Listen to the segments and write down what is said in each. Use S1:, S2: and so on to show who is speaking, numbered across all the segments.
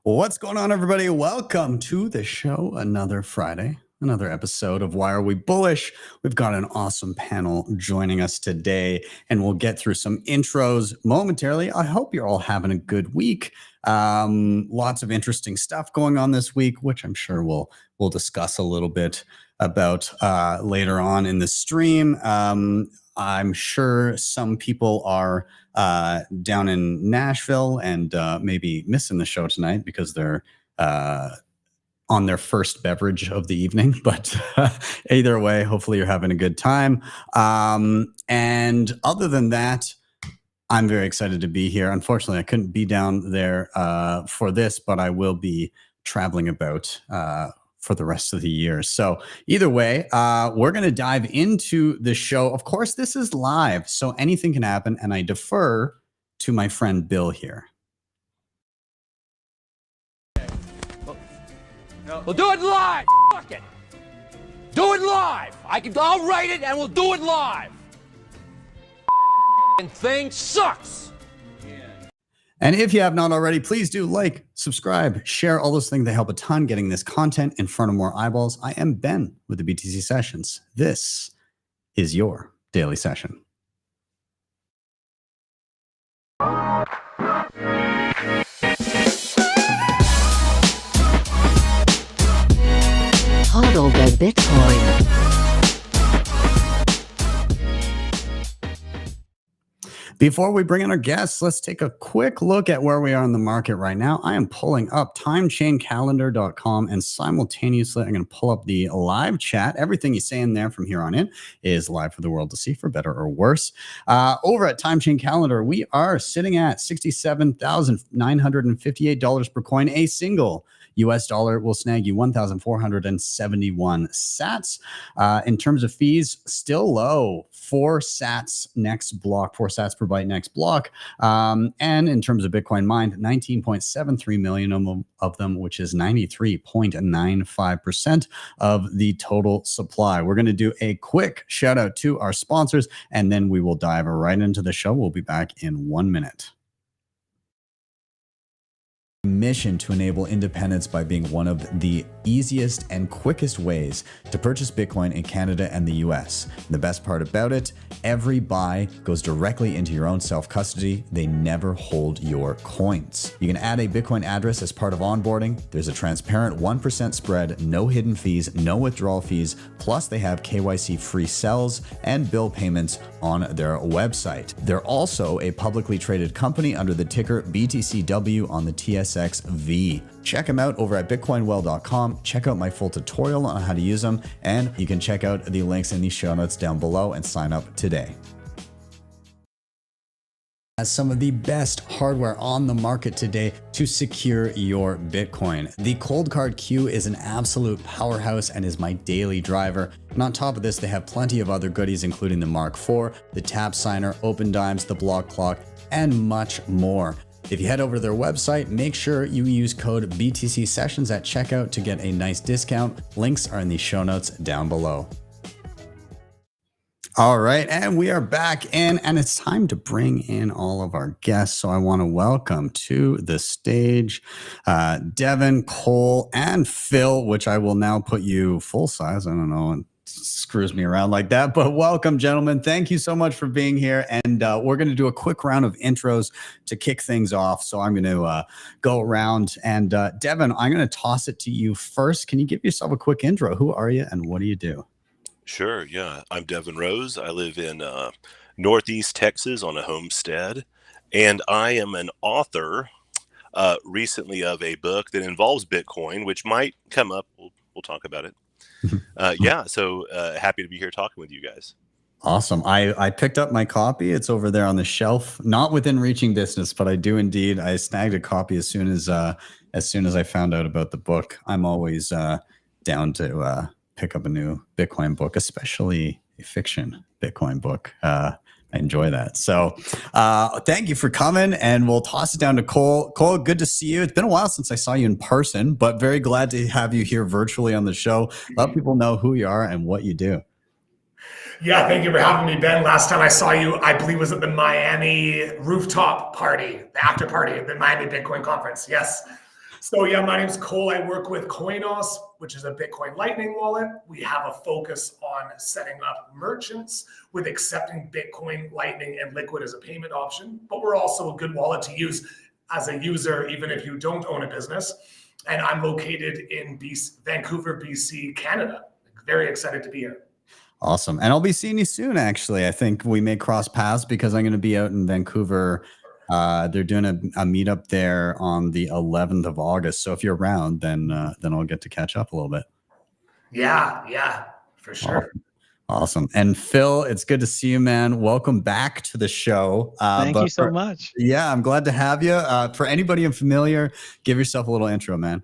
S1: What's going on, everybody? Welcome to the show. Another Friday, another episode of Why Are We Bullish? We've got an awesome panel joining us today, and we'll get through some intros momentarily. I hope you're all having a good week. Lots of interesting stuff going on this week, which I'm sure we'll discuss a little bit about later on in the stream. I'm sure some people are down in Nashville and maybe missing the show tonight because they're on their first beverage of the evening. But either way, hopefully you're having a good time. And other than that, I'm very excited to be here. Unfortunately, I couldn't be down there for this, but I will be traveling about for the rest of the year. So either way, we're going to dive into the show. Of course, this is live, so anything can happen, and I defer to my friend Bill here.
S2: We'll do it live. Fuck it. Do it live. I'll write it and we'll do it live. And thing sucks.
S1: And if you have not already, please do like, subscribe, share all those things. They help a ton getting this content in front of more eyeballs. I am Ben with the BTC Sessions. This is your daily session.
S3: HODL the Bitcoin.
S1: Before we bring in our guests, let's take a quick look at where we are in the market right now. I am pulling up timechaincalendar.com, and simultaneously I'm going to pull up the live chat. Everything you say in there from here on in is live for the world to see, for better or worse. Over at Timechain Calendar, we are sitting at $67,958 per coin. A single US dollar will snag you 1,471 sats. In terms of fees, still low, 4 sats next block, 4 sats per byte next block. And in terms of Bitcoin mined, 19.73 million of them, which is 93.95% of the total supply. We're going to do a quick shout out to our sponsors, and then we will dive right into the show. We'll be back in 1 minute. Mission to enable independence by being one of the easiest and quickest ways to purchase Bitcoin in Canada and the US. And the best part about it, every buy goes directly into your own self-custody. They never hold your coins. You can add a Bitcoin address as part of onboarding. There's a transparent 1% spread, no hidden fees, no withdrawal fees. Plus they have KYC free sells and bill payments on their website. They're also a publicly traded company under the ticker BTCW on the TSXV. Check them out over at bitcoinwell.com. Check out my full tutorial on how to use them, and you can check out the links in the show notes down below and sign up today. As some of the best hardware on the market today to secure your Bitcoin. The Cold Card Q is an absolute powerhouse and is my daily driver. And on top of this, they have plenty of other goodies, including the Mark IV, the Tap Signer, Open Dimes, the Block Clock, and much more. If you head over to their website, make sure you use code BTC Sessions at checkout to get a nice discount. Links are in the show notes down below. All right, and we are back in, and it's time to bring in all of our guests. So I want to welcome to the stage Devin, Cole, and Phil, which I will now put you full size. I don't know, it screws me around like that, but welcome, gentlemen. Thank you so much for being here, and we're going to do a quick round of intros to kick things off. So I'm going to go around, and Devin, I'm going to toss it to you first. Can you give yourself a quick intro? Who are you, and what do you do?
S4: Sure, yeah. I'm Devin Rose. I live in Northeast Texas on a homestead, and I am an author recently of a book that involves Bitcoin, which might come up. We'll talk about it. Yeah, so happy to be here talking with you guys.
S1: Awesome. I picked up my copy. It's over there on the shelf, not within reaching distance, but I do indeed. I snagged a copy as soon as I found out about the book. I'm always down to pick up a new Bitcoin book, especially a fiction Bitcoin book. I enjoy that. So thank you for coming, and we'll toss it down to Cole. Cole, good to see you. It's been a while since I saw you in person, but very glad to have you here virtually on the show. Let people know who you are and what you do.
S5: Yeah, thank you for having me, Ben. Last time I saw you, I believe, was at the Miami rooftop party, the after party at the Miami Bitcoin conference. Yes. So yeah, my name's Cole. I work with Coinos, which is a Bitcoin Lightning wallet. We have a focus on setting up merchants with accepting Bitcoin, Lightning, and Liquid as a payment option. But we're also a good wallet to use as a user, even if you don't own a business. And I'm located in Vancouver, BC, Canada. Very excited to be here.
S1: Awesome. And I'll be seeing you soon, actually. I think we may cross paths because I'm going to be out in Vancouver. They're doing a meetup there on the 11th of August. So if you're around, then I'll get to catch up a little bit.
S5: Yeah, for sure.
S1: Awesome. And Phil, it's good to see you, man. Welcome back to the show.
S6: Thank you so much.
S1: Yeah, I'm glad to have you. For anybody unfamiliar, give yourself a little intro, man.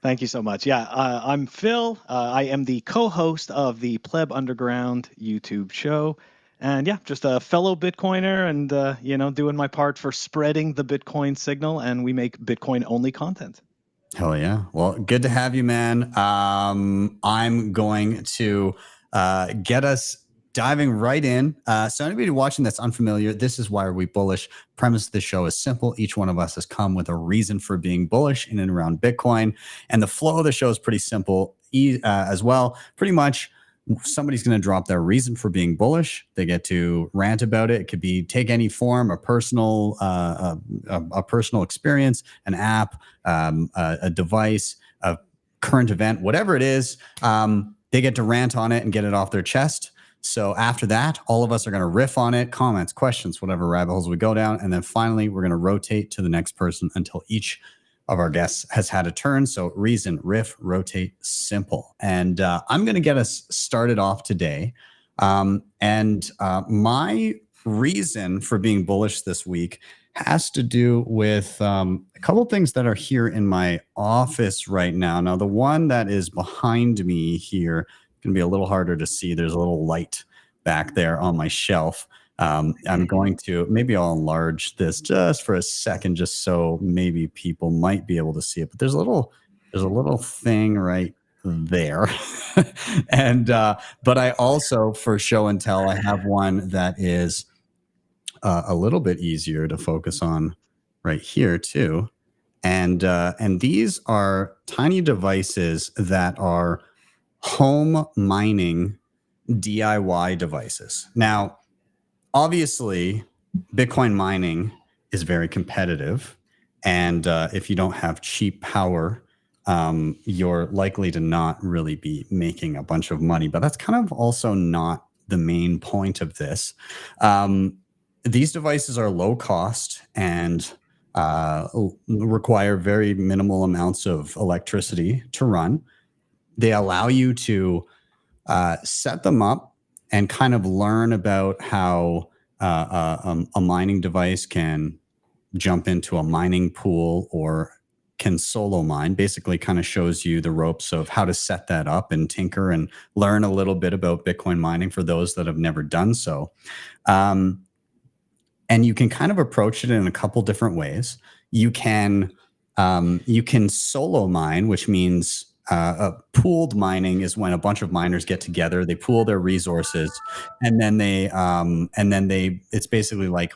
S6: Thank you so much. Yeah, I'm Phil. I am the co-host of the Pleb Underground YouTube show. And yeah, just a fellow Bitcoiner and, doing my part for spreading the Bitcoin signal. And we make Bitcoin-only content.
S1: Hell yeah. Well, good to have you, man. I'm going to get us diving right in. So anybody watching that's unfamiliar, this is Why Are We Bullish? Premise of the show is simple. Each one of us has come with a reason for being bullish in and around Bitcoin. And the flow of the show is pretty simple as well. Pretty much somebody's going to drop their reason for being bullish. They get to rant about it. It could be take any form, a personal experience, an app, a device, a current event, whatever it is. They get to rant on it and get it off their chest. So after that, all of us are going to riff on it, comments, questions, whatever rabbit holes we go down. And then finally, we're going to rotate to the next person until each of our guests has had a turn. So reason, riff, rotate, simple. And I'm going to get us started off today. My reason for being bullish this week has to do with a couple things that are here in my office right now. Now, the one that is behind me here can be a little harder to see. There's a little light back there on my shelf. I'm going to, maybe I'll enlarge this just for a second, just so maybe people might be able to see it. But there's a little thing right there. And, but I also, for show and tell, I have one that is a little bit easier to focus on right here too. And these are tiny devices that are home mining DIY devices. Now, obviously, Bitcoin mining is very competitive. And if you don't have cheap power, you're likely to not really be making a bunch of money. But that's kind of also not the main point of this. These devices are low cost and require very minimal amounts of electricity to run. They allow you to set them up and kind of learn about how a mining device can jump into a mining pool or can solo mine. Basically kind of shows you the ropes of how to set that up and tinker and learn a little bit about Bitcoin mining for those that have never done so. And you can kind of approach it in a couple different ways. You can solo mine, which means pooled mining is when a bunch of miners get together, they pool their resources, and then it's basically like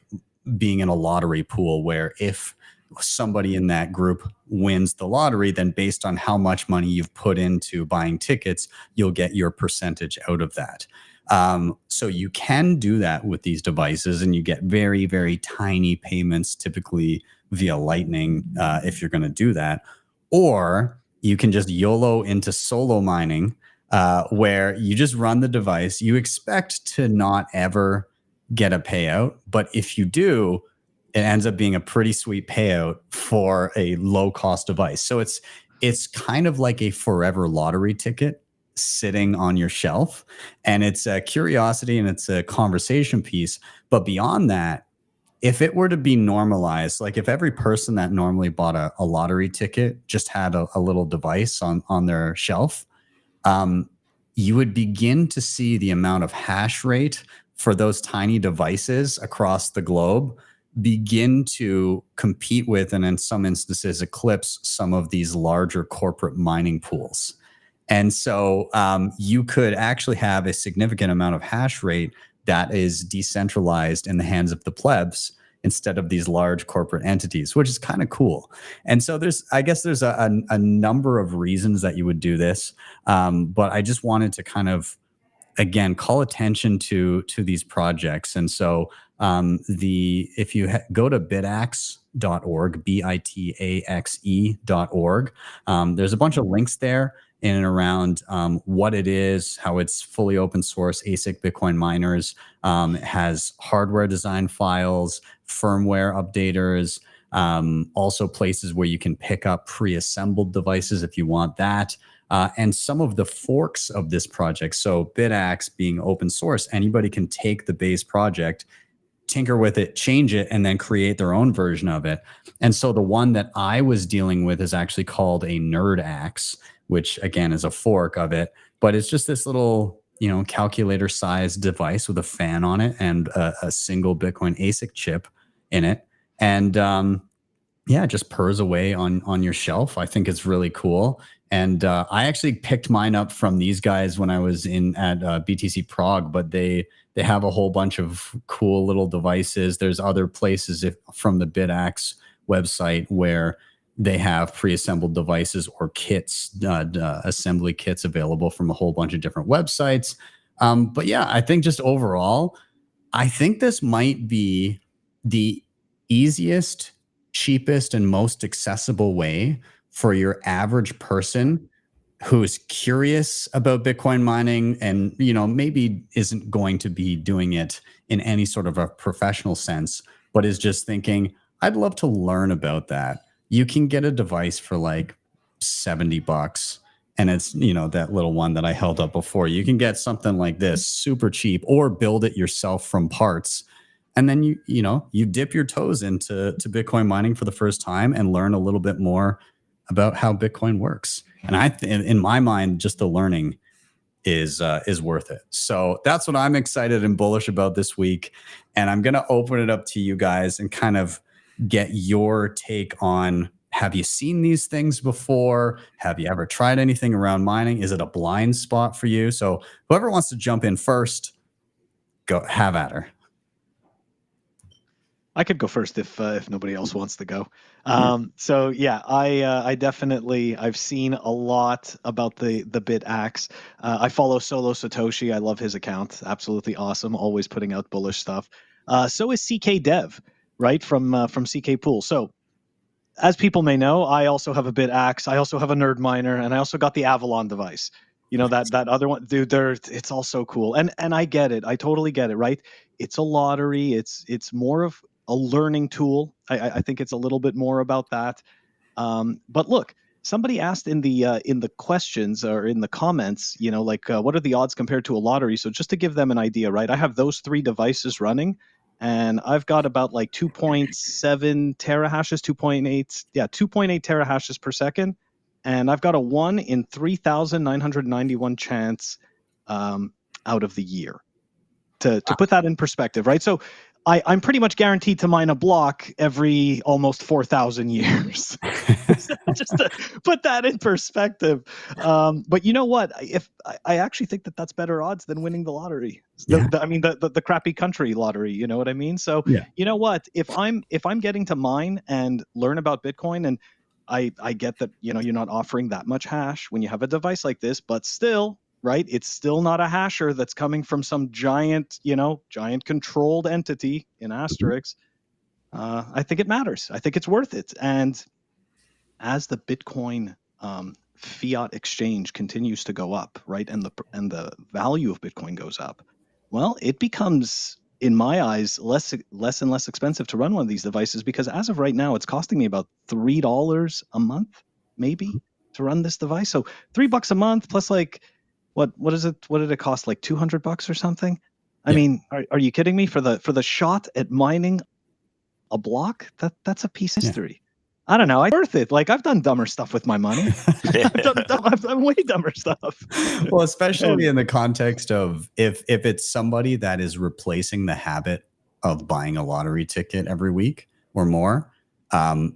S1: being in a lottery pool where if somebody in that group wins the lottery, then based on how much money you've put into buying tickets, you'll get your percentage out of that. So you can do that with these devices, and you get very, very tiny payments, typically via Lightning, if you're going to do that. Or you can just YOLO into solo mining, where you just run the device. You expect to not ever get a payout, but if you do, it ends up being a pretty sweet payout for a low cost device. So it's kind of like a forever lottery ticket sitting on your shelf, and it's a curiosity and it's a conversation piece. But beyond that, if it were to be normalized, like if every person that normally bought a lottery ticket just had a little device on their shelf, you would begin to see the amount of hash rate for those tiny devices across the globe begin to compete with, and in some instances eclipse, some of these larger corporate mining pools. And so you could actually have a significant amount of hash rate that is decentralized in the hands of the plebs instead of these large corporate entities, which is kind of cool. And so I guess there's a number of reasons that you would do this. But I just wanted to kind of, again, call attention to these projects. And so if you go to bitaxe.org, bitaxe.org, there's a bunch of links there in and around what it is, how it's fully open source, ASIC Bitcoin miners. It has hardware design files, firmware updaters, also places where you can pick up pre-assembled devices if you want that. And some of the forks of this project. So Bitaxe being open source, anybody can take the base project, tinker with it, change it, and then create their own version of it. And so the one that I was dealing with is actually called a NerdAxe, which again is a fork of it, but it's just this little, calculator sized device with a fan on it and a single Bitcoin ASIC chip in it. And it just purrs away on your shelf. I think it's really cool. And I actually picked mine up from these guys when I was at BTC Prague, but they have a whole bunch of cool little devices. There's other places from the Bitaxe website where they have pre-assembled devices or kits, assembly kits available from a whole bunch of different websites. But yeah, I think just overall, I think this might be the easiest, cheapest, and most accessible way for your average person who's curious about Bitcoin mining and, maybe isn't going to be doing it in any sort of a professional sense, but is just thinking, I'd love to learn about that. You can get a device for like $70 and it's, that little one that I held up before. You can get something like this super cheap or build it yourself from parts. And then you dip your toes into Bitcoin mining for the first time and learn a little bit more about how Bitcoin works. And in my mind, just the learning is worth it. So that's what I'm excited and bullish about this week. And I'm going to open it up to you guys and kind of get your take on, have you seen these things before? Have you ever tried anything around mining? Is it a blind spot for you? So whoever wants to jump in first, go have at her.
S6: I could go first if nobody else wants to go. So yeah, I definitely, I've seen a lot about the Bitaxe. I follow Solo Satoshi. I love his account. Absolutely awesome. Always putting out bullish stuff. So is CK Dev, right, from CK Pool. So as people may know, I also have a Bitaxe. I also have a Nerd Miner, and I also got the Avalon device. That other one, dude. It's all so cool, and I get it. I totally get it. Right? It's a lottery. It's more of a learning tool. I think it's a little bit more about that. But look, somebody asked in the questions or in the comments, what are the odds compared to a lottery? So just to give them an idea, right? I have those 3 devices running, and I've got about like 2.7 terahashes, 2.8 terahashes per second. And I've got a 1 in 3,991 chance out of the year. To put that in perspective, right? So I'm pretty much guaranteed to mine a block every almost 4,000 years. Just to put that in perspective. But you know what? If I actually think that's better odds than winning the lottery.
S1: Yeah.
S6: The crappy country lottery. You know what I mean? So You know what? If I'm getting to mine and learn about Bitcoin, and I get that you're not offering that much hash when you have a device like this, but still. Right, it's still not a hasher that's coming from some giant controlled entity in asterisks. I think it matters. I think it's worth it. And as the Bitcoin fiat exchange continues to go up, right, and the value of Bitcoin goes up, well, it becomes, in my eyes, less and less expensive to run one of these devices, because as of right now, it's costing me about $3 a month, maybe, to run this device. So $3 a month plus like. What is it? What did it cost? Like $200 or something? I mean, are you kidding me? For the shot at mining a block, that's a piece of history. I don't know. It's worth it. Like, I've done dumber stuff with my money. I've done way dumber stuff.
S1: Well, especially in the context of if it's somebody that is replacing the habit of buying a lottery ticket every week or more, then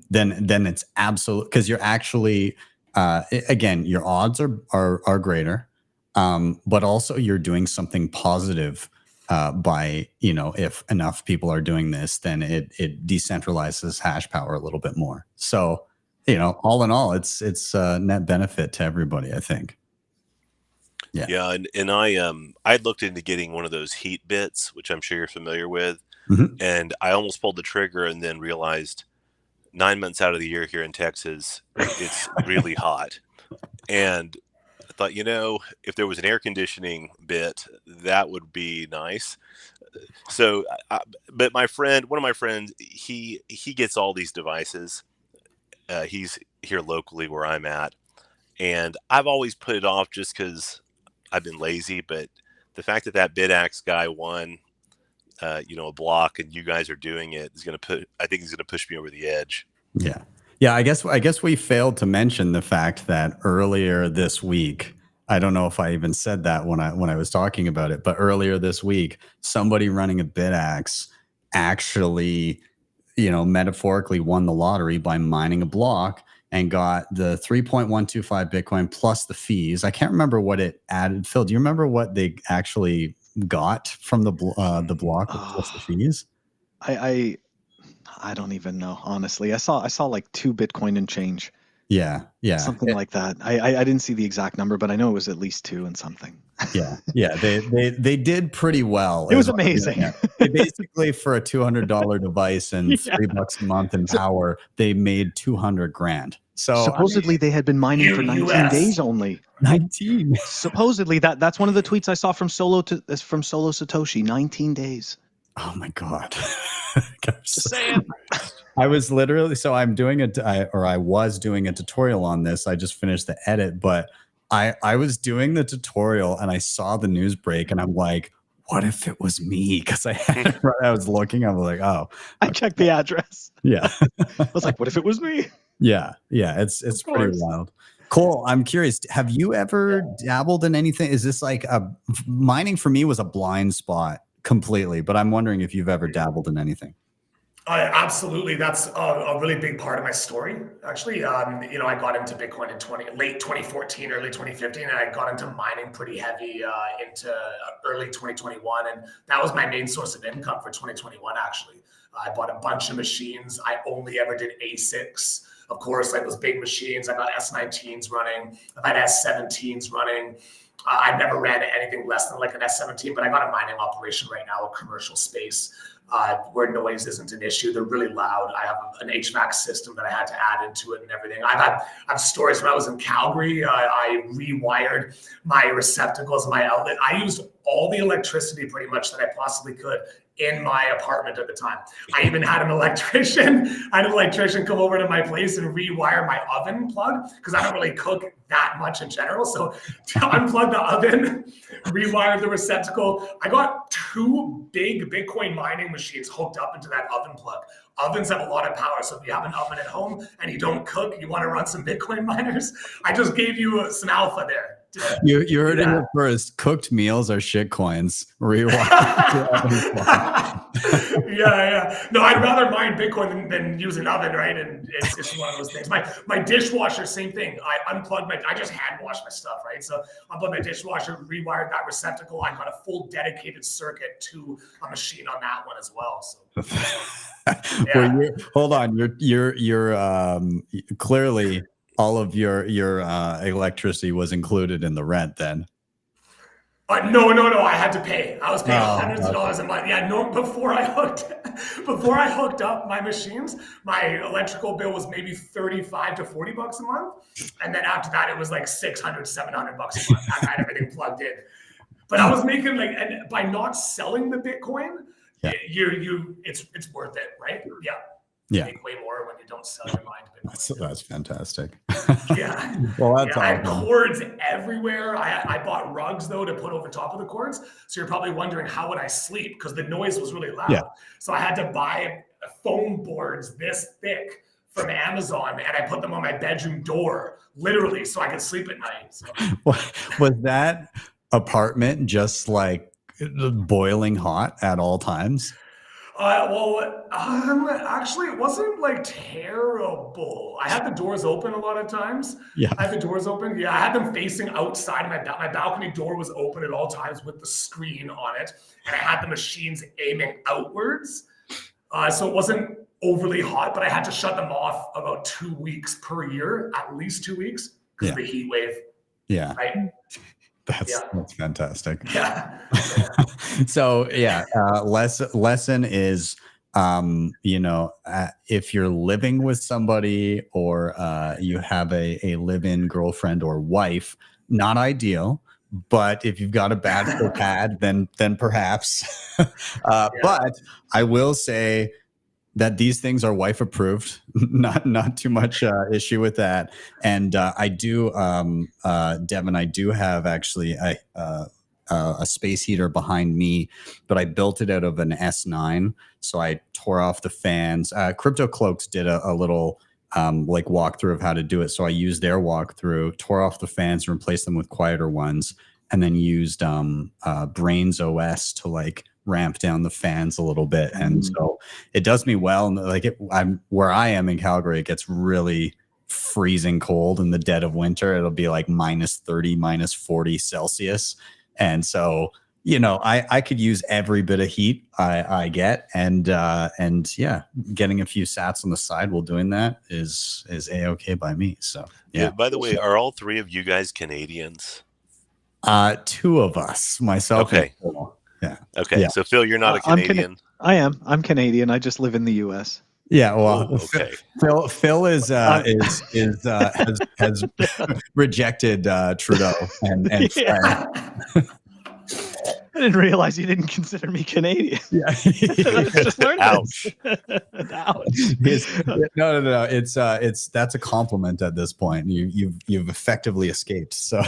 S1: it's absolute, because you're actually again, your odds are greater. But also you're doing something positive by, you know, if enough people are doing this, then it decentralizes hash power a little bit more. So, you know, all in all, it's a net benefit to everybody, I think.
S4: Yeah, and I looked into getting one of those heat bits, which I'm sure you're familiar with, and I almost pulled the trigger and then realized 9 months out of the year here in Texas, it's really hot, and I thought, you know, if there was an air conditioning bit, that would be nice. So, but my friend, one of my friends, he gets all these devices. He's here locally where I'm at, and I've always put it off just because I've been lazy. But the fact that that BitAxe guy won, you know, a block, and you guys are doing it is going to I think he's going to push me over the edge.
S1: Yeah. Yeah, I guess we failed to mention the fact that earlier this week, I don't know if I even said that when I was talking about it, but earlier this week, somebody running a BitAxe actually, you know, metaphorically won the lottery by mining a block and got the 3.125 Bitcoin plus the fees. I can't remember what it added. Phil, do you remember what they actually got from the block plus the fees?
S6: I don't even know, honestly. I saw like 2 Bitcoin and change.
S1: Yeah.
S6: Something like that. I didn't see the exact number, but I know it was at least 2 and something.
S1: Yeah. They did pretty well.
S6: It was amazing.
S1: They basically, for a $200 device and $3 a month in power, they made 200 grand. So
S6: supposedly they had been mining for 19 days only.
S1: 19.
S6: Supposedly that's one of the tweets I saw from Solo Satoshi. 19 days.
S1: Oh my God.
S6: Just saying.
S1: I was literally, so I was doing a tutorial on this. I just finished the edit, but I was doing the tutorial and I saw the news break and I'm like, what if it was me? Because I was looking, I was like, oh.
S6: I checked the address.
S1: Yeah.
S6: I was like, what if it was me?
S1: Yeah. It's pretty wild. Cole, I'm curious, have you ever dabbled in anything? Is this like mining for me was a blind spot completely, but I'm wondering if you've ever dabbled in anything.
S5: Absolutely. That's a really big part of my story. Actually, you know, I got into Bitcoin in late 2014, early 2015, and I got into mining pretty heavy into early 2021. And that was my main source of income for 2021, actually. I bought a bunch of machines. I only ever did ASICs. Of course, like those big machines. I got S19s running. I've had S17s running. I've never ran anything less than like an S17, but I got a mining operation right now, a commercial space where noise isn't an issue. They're really loud. I have an HVAC system that I had to add into it and everything. I have stories when I was in Calgary. I rewired my receptacles, my outlet. I used all the electricity pretty much that I possibly could in my apartment at the time. I even had an electrician. Come over to my place and rewire my oven plug because I don't really cook that much in general. So to unplug the oven, rewire the receptacle. I got 2 big Bitcoin mining machines hooked up into that oven plug. Ovens have a lot of power. So if you have an oven at home and you don't cook, you want to run some Bitcoin miners, I just gave you some alpha there.
S1: You heard it first. Cooked meals are shit coins. Rewind.
S5: Yeah. No, I'd rather mine Bitcoin than use an oven, right? And it's just one of those things. My dishwasher, same thing. I just hand wash my stuff, right? So unplugged my dishwasher, rewired that receptacle. I got a full dedicated circuit to a machine on that one as well. So
S1: well, hold on. You're clearly all of your electricity was included in the rent then.
S5: No. I had to pay. I was paying hundreds of dollars a month. Yeah, no. Before I hooked up my machines, my electrical bill was maybe $35 to $40 a month, and then after that, it was like $600, $700 a month. I had everything plugged in. But I was making and by not selling the Bitcoin, it's worth it, right? Yeah. You make way more when you don't sell your mind.
S1: That's fantastic.
S5: Yeah.
S1: Well, that's
S5: I had cords everywhere. I bought rugs though to put over top of the cords. So you're probably wondering how would I sleep because the noise was really loud. Yeah. So I had to buy foam boards this thick from Amazon and I put them on my bedroom door, literally, so I could sleep at night. So.
S1: Was that apartment just like boiling hot at all times?
S5: Actually, it wasn't like terrible. I had the doors open a lot of times.
S1: Yeah.
S5: I had the doors open. Yeah, I had them facing outside. My balcony door was open at all times with the screen on it, and I had the machines aiming outwards. So it wasn't overly hot, but I had to shut them off about 2 weeks per year, at least 2 weeks, because of the heat wave.
S1: Yeah.
S5: Right.
S1: That's fantastic.
S5: Yeah.
S1: So lesson is, if you're living with somebody or you have a live-in girlfriend or wife, not ideal. But if you've got a bad pad, then perhaps. But I will say that these things are wife approved. Not too much issue with that. And I do, Devin, I do have actually a space heater behind me, but I built it out of an S9. So I tore off the fans. Crypto Cloaks did a little like walkthrough of how to do it. So I used their walkthrough, tore off the fans and replaced them with quieter ones, and then used Brains OS to like ramp down the fans a little bit. And so it does me well. And like I'm where I am in Calgary, it gets really freezing cold in the dead of winter. It'll be like -30, -40 Celsius. And so, I could use every bit of heat I get, and getting a few sats on the side while doing that is a-okay by me. So yeah.
S4: By the way, are all three of you guys Canadians?
S1: Two of us, myself.
S4: Okay.
S1: And Phil. Yeah.
S4: Okay.
S1: Yeah.
S4: So Phil, you're not a Canadian.
S6: I am. I'm Canadian. I just live in the US.
S1: Yeah, well,
S4: okay.
S1: Phil has rejected Trudeau and
S6: Yeah. I didn't realize you didn't consider me Canadian.
S1: Yeah.
S6: Just learned
S4: Ouch.
S6: Ouch.
S1: No. It's that's a compliment at this point. You've effectively escaped. So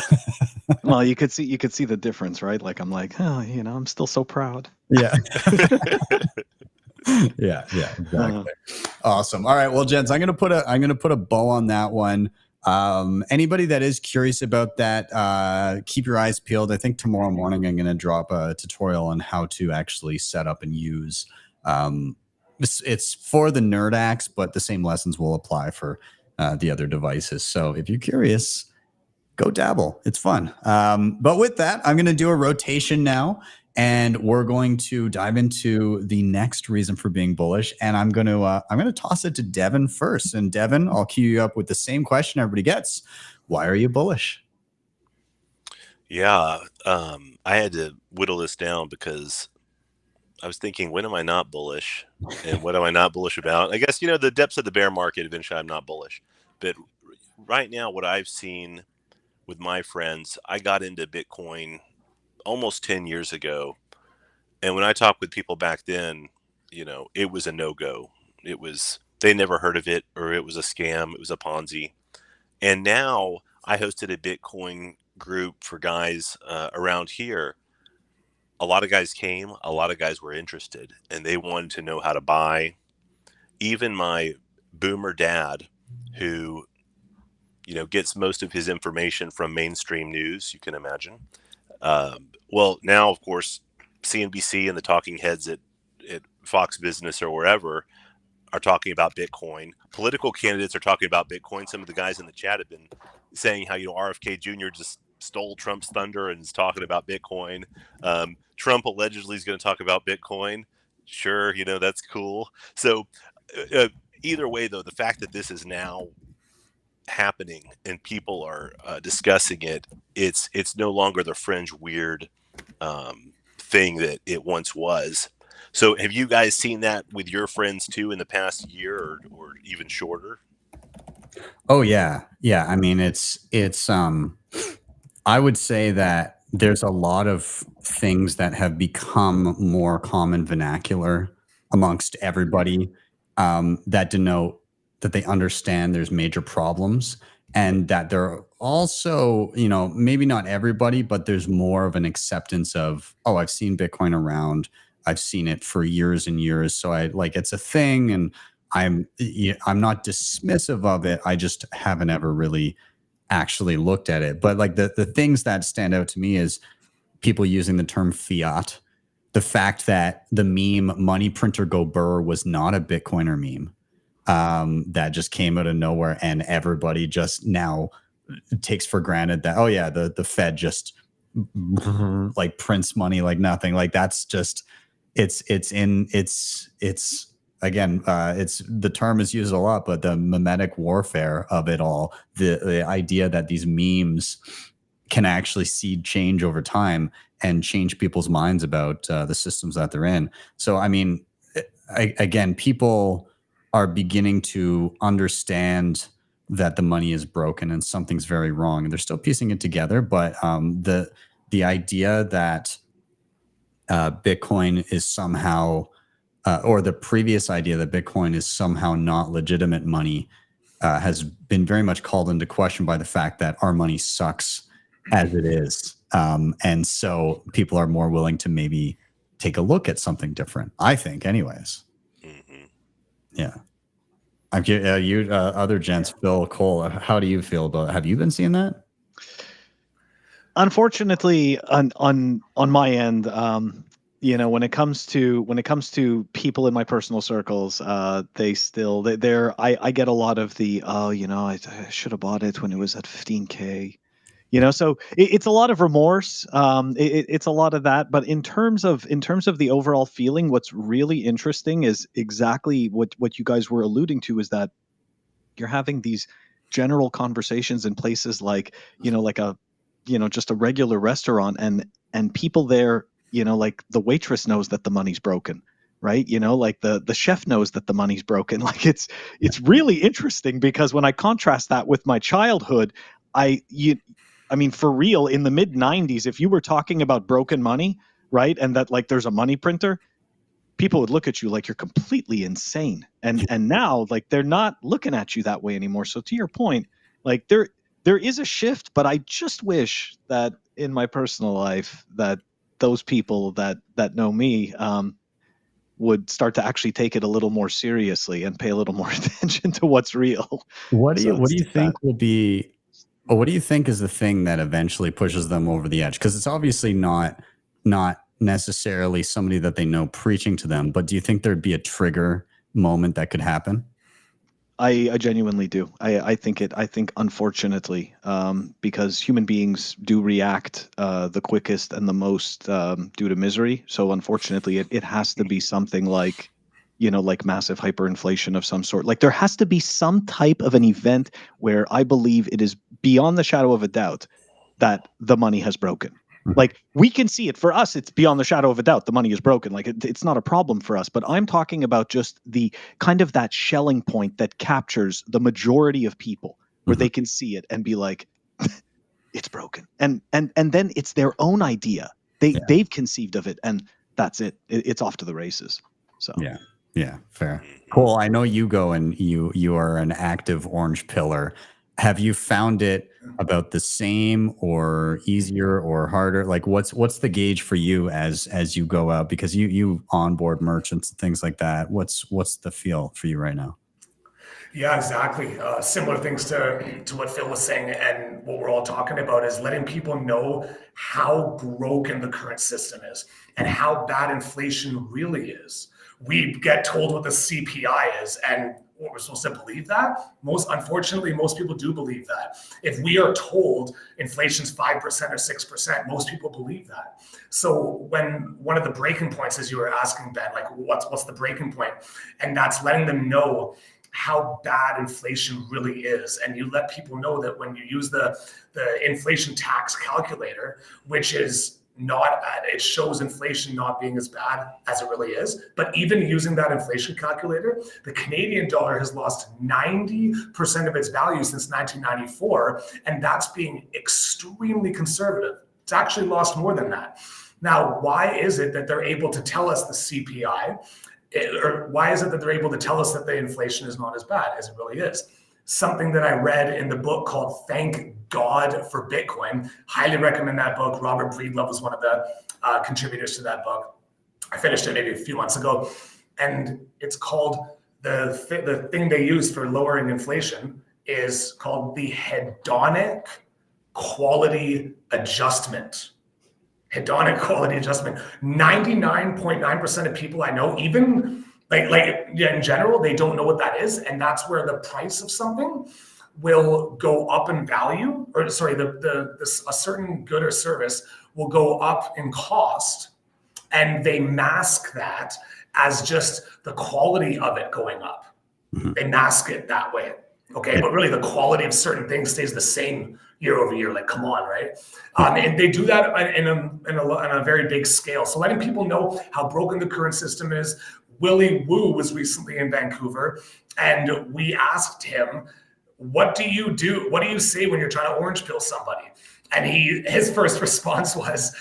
S6: Well, you could see the difference, right? Like I'm like, I'm still so proud.
S1: yeah. Yeah, exactly. Awesome. All right, well, gents, I'm gonna put a bow on that one. Anybody that is curious about that, keep your eyes peeled. I think tomorrow morning I'm gonna drop a tutorial on how to actually set up and use. It's for the nerd acts, but the same lessons will apply for the other devices. So if you're curious, go dabble. It's fun. But with that, I'm gonna do a rotation now. And we're going to dive into the next reason for being bullish. And I'm going to toss it to Devin first. And Devin, I'll cue you up with the same question everybody gets. Why are you bullish?
S4: Yeah, I had to whittle this down because I was thinking, when am I not bullish? And what am I not bullish about? I guess, the depths of the bear market, eventually I'm not bullish. But right now, what I've seen with my friends, I got into Bitcoin almost 10 years ago. And when I talked with people back then, it was a no-go. They never heard of it, or it was a scam. It was a Ponzi. And now I hosted a Bitcoin group for guys around here. A lot of guys came, a lot of guys were interested, and they wanted to know how to buy. Even my boomer dad, who, gets most of his information from mainstream news, you can imagine. Well, now, of course, CNBC and the talking heads at Fox Business or wherever are talking about Bitcoin. Political candidates are talking about Bitcoin. Some of the guys in the chat have been saying how, RFK Jr. just stole Trump's thunder and is talking about Bitcoin. Trump allegedly is going to talk about Bitcoin. Sure, that's cool. So either way, though, the fact that this is now happening and people are discussing it, it's no longer the fringe weird thing that it once was. So have you guys seen that with your friends too in the past year or even shorter?
S1: Oh yeah. I mean, it's I would say that there's a lot of things that have become more common vernacular amongst everybody that denote that they understand there's major problems, and that they're also, maybe not everybody, but there's more of an acceptance of, oh, I've seen Bitcoin around. I've seen it for years and years. So it's a thing, and I'm not dismissive of it. I just haven't ever really actually looked at it. But like the things that stand out to me is people using the term fiat, the fact that the meme "Money Printer Go Burr" was not a Bitcoiner meme that just came out of nowhere, and everybody just now takes for granted that, oh yeah, the Fed just like prints money like nothing. Like that's just it's again, it's the term is used a lot, but the mimetic warfare of it all, the idea that these memes can actually seed change over time and change people's minds about the systems that they're in. So, I mean, again, people are beginning to understand that the money is broken and something's very wrong. And they're still piecing it together. But the idea that Bitcoin is somehow, or the previous idea that Bitcoin is somehow not legitimate money has been very much called into question by the fact that our money sucks as it is. And so people are more willing to maybe take a look at something different, I think, anyways.
S4: Mm-hmm.
S1: Yeah. I'm you other gents, Phil, Cole, how do you feel about it? Have you been seeing that?
S6: Unfortunately, on my end, you know, when it comes to people in my personal circles, I get a lot of the, oh, you know, I should have bought it when it was at 15K. You know, so it's a lot of remorse. It's a lot of that. But in terms of the overall feeling, what's really interesting is exactly what you guys were alluding to, is that you're having these general conversations in places like, you know, like a, you know, just a regular restaurant, and people there, you know, like the waitress knows that the money's broken, right? You know, like the chef knows that the money's broken. Like it's really interesting, because when I contrast that with my childhood, I mean, for real, in the mid 90s, if you were talking about broken money, right, and that like there's a money printer, people would look at you like you're completely insane. And now, like, they're not looking at you that way anymore. So to your point, like there is a shift, but I just wish that in my personal life that those people that know me would start to actually take it a little more seriously and pay a little more attention to what's real.
S1: What do you think will be? Well, what do you think is the thing that eventually pushes them over the edge? Because it's obviously not necessarily somebody that they know preaching to them, but do you think there'd be a trigger moment that could happen?
S6: I genuinely do. I think unfortunately, because human beings do react the quickest and the most due to misery. So unfortunately, it has to be something like, you know, like massive hyperinflation of some sort. Like there has to be some type of an event where I believe it is beyond the shadow of a doubt that the money has broken. Like we can see it. For us, it's beyond the shadow of a doubt the money is broken. Like it's not a problem for us. But I'm talking about just the kind of that Schelling point that captures the majority of people, where they can see it and be like, it's broken. And then it's their own idea. They've conceived of it, and that's it. It's off to the races. So
S1: yeah, fair. Cole, I know you go and you are an active orange pillar. Have you found it about the same or easier or harder? Like what's the gauge for you as you go out, because you onboard merchants and things like that? What's the feel for you right now?
S5: Yeah, exactly. Similar things to what Phil was saying, and what we're all talking about is letting people know how broken the current system is and how bad inflation really is. We get told what the CPI is, and we're supposed to believe that. Unfortunately, most people do believe that. If we are told inflation's 5% or 6%, most people believe that. So when one of the breaking points, as you were asking, Ben, like what's the breaking point? And that's letting them know how bad inflation really is. And you let people know that when you use the inflation tax calculator, which is it shows inflation not being as bad as it really is. But even using that inflation calculator, the Canadian dollar has lost 90% of its value since 1994. And that's being extremely conservative. It's actually lost more than that. Now, why is it that they're able to tell us the CPI? Or why is it that they're able to tell us that the inflation is not as bad as it really is? Something that I read in the book called Thank God for Bitcoin. Highly recommend that book. Robert Breedlove was one of the contributors to that book. I finished it maybe a few months ago. And it's called, the thing they use for lowering inflation is called the hedonic quality adjustment. hedonic quality adjustment. 99.9% of people I know, even in general, they don't know what that is. And that's where the price of something will go up in value, or sorry, a certain good or service will go up in cost, and they mask that as just the quality of it going up. Mm-hmm. They mask it that way. Okay, but really the quality of certain things stays the same year over year. Like, come on, right? And they do that in a very big scale. So letting people know how broken the current system is. Willie Woo was recently in Vancouver, and we asked him, what do you do? What do you say when you're trying to orange pill somebody? And his first response was,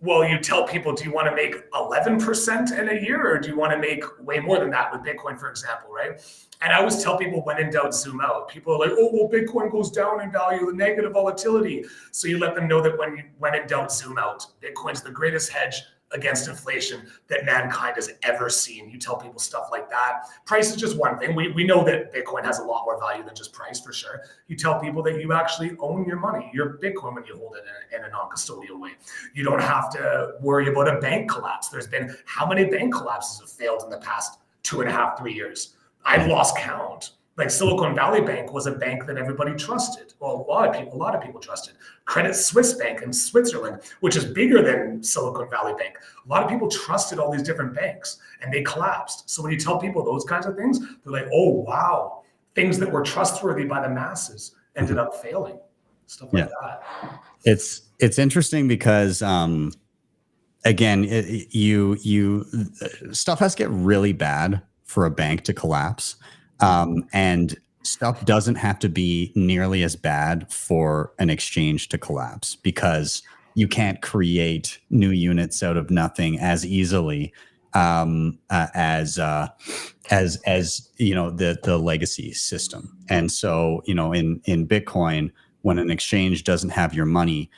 S5: well, you tell people, do you want to make 11% in a year, or do you want to make way more than that with Bitcoin, for example, right? And I always tell people, when in doubt, zoom out. People are like, oh, well, Bitcoin goes down in value, the negative volatility. So you let them know that when in doubt, zoom out. Bitcoin's the greatest hedge against inflation that mankind has ever seen. You tell people stuff like that. Price is just one thing. We know that Bitcoin has a lot more value than just price, for sure. You tell people that you actually own your money, your Bitcoin, when you hold it in a non-custodial way. You don't have to worry about a bank collapse. There's been, how many bank collapses have failed in the past 2.5, 3 years? I've lost count. Like Silicon Valley Bank was a bank that everybody trusted. Well, a lot of people trusted. Credit Suisse Bank in Switzerland, which is bigger than Silicon Valley Bank. A lot of people trusted all these different banks, and they collapsed. So when you tell people those kinds of things, they're like, oh, wow. Things that were trustworthy by the masses ended up failing. Stuff like that.
S1: It's interesting because, again, stuff has to get really bad for a bank to collapse. And stuff doesn't have to be nearly as bad for an exchange to collapse, because you can't create new units out of nothing as easily as the legacy system. And so, in Bitcoin, when an exchange doesn't have your money,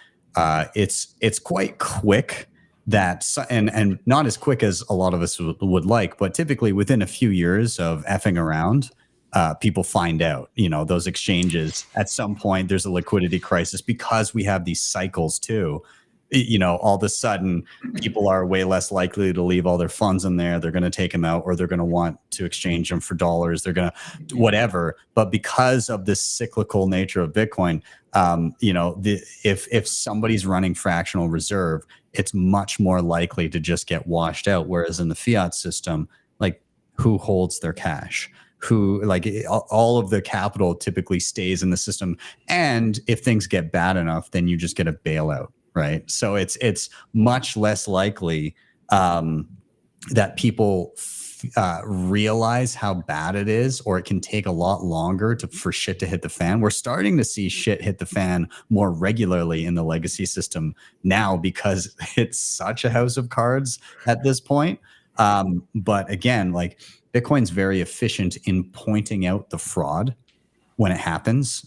S1: it's quite quick. And not as quick as a lot of us would like, but typically within a few years of effing around, people find out, those exchanges, at some point there's a liquidity crisis, because we have these cycles too. All of a sudden people are way less likely to leave all their funds in there. They're going to take them out, or they're going to want to exchange them for dollars. They're going to whatever. But because of this cyclical nature of Bitcoin, if somebody's running fractional reserve, it's much more likely to just get washed out. Whereas in the fiat system, like, who holds their cash? All of the capital typically stays in the system. And if things get bad enough, then you just get a bailout, right? So it's much less likely that people realize how bad it is, or it can take a lot longer for shit to hit the fan. We're starting to see shit hit the fan more regularly in the legacy system now, because it's such a house of cards at this point. But again, like, Bitcoin's very efficient in pointing out the fraud when it happens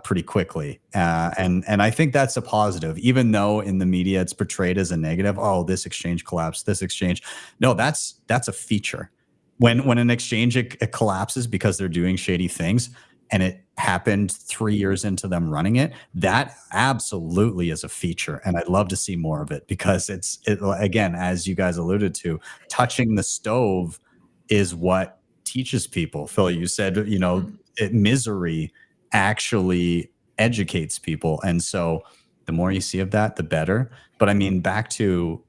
S1: pretty quickly. And I think that's a positive, even though in the media it's portrayed as a negative. Oh, this exchange collapsed, this exchange. No, that's a feature. When an exchange it collapses because they're doing shady things, and it happened 3 years into them running it, that absolutely is a feature. And I'd love to see more of it, because it again, as you guys alluded to, touching the stove is what teaches people. Phil, you said, misery actually educates people. And so the more you see of that, the better. But I mean, back to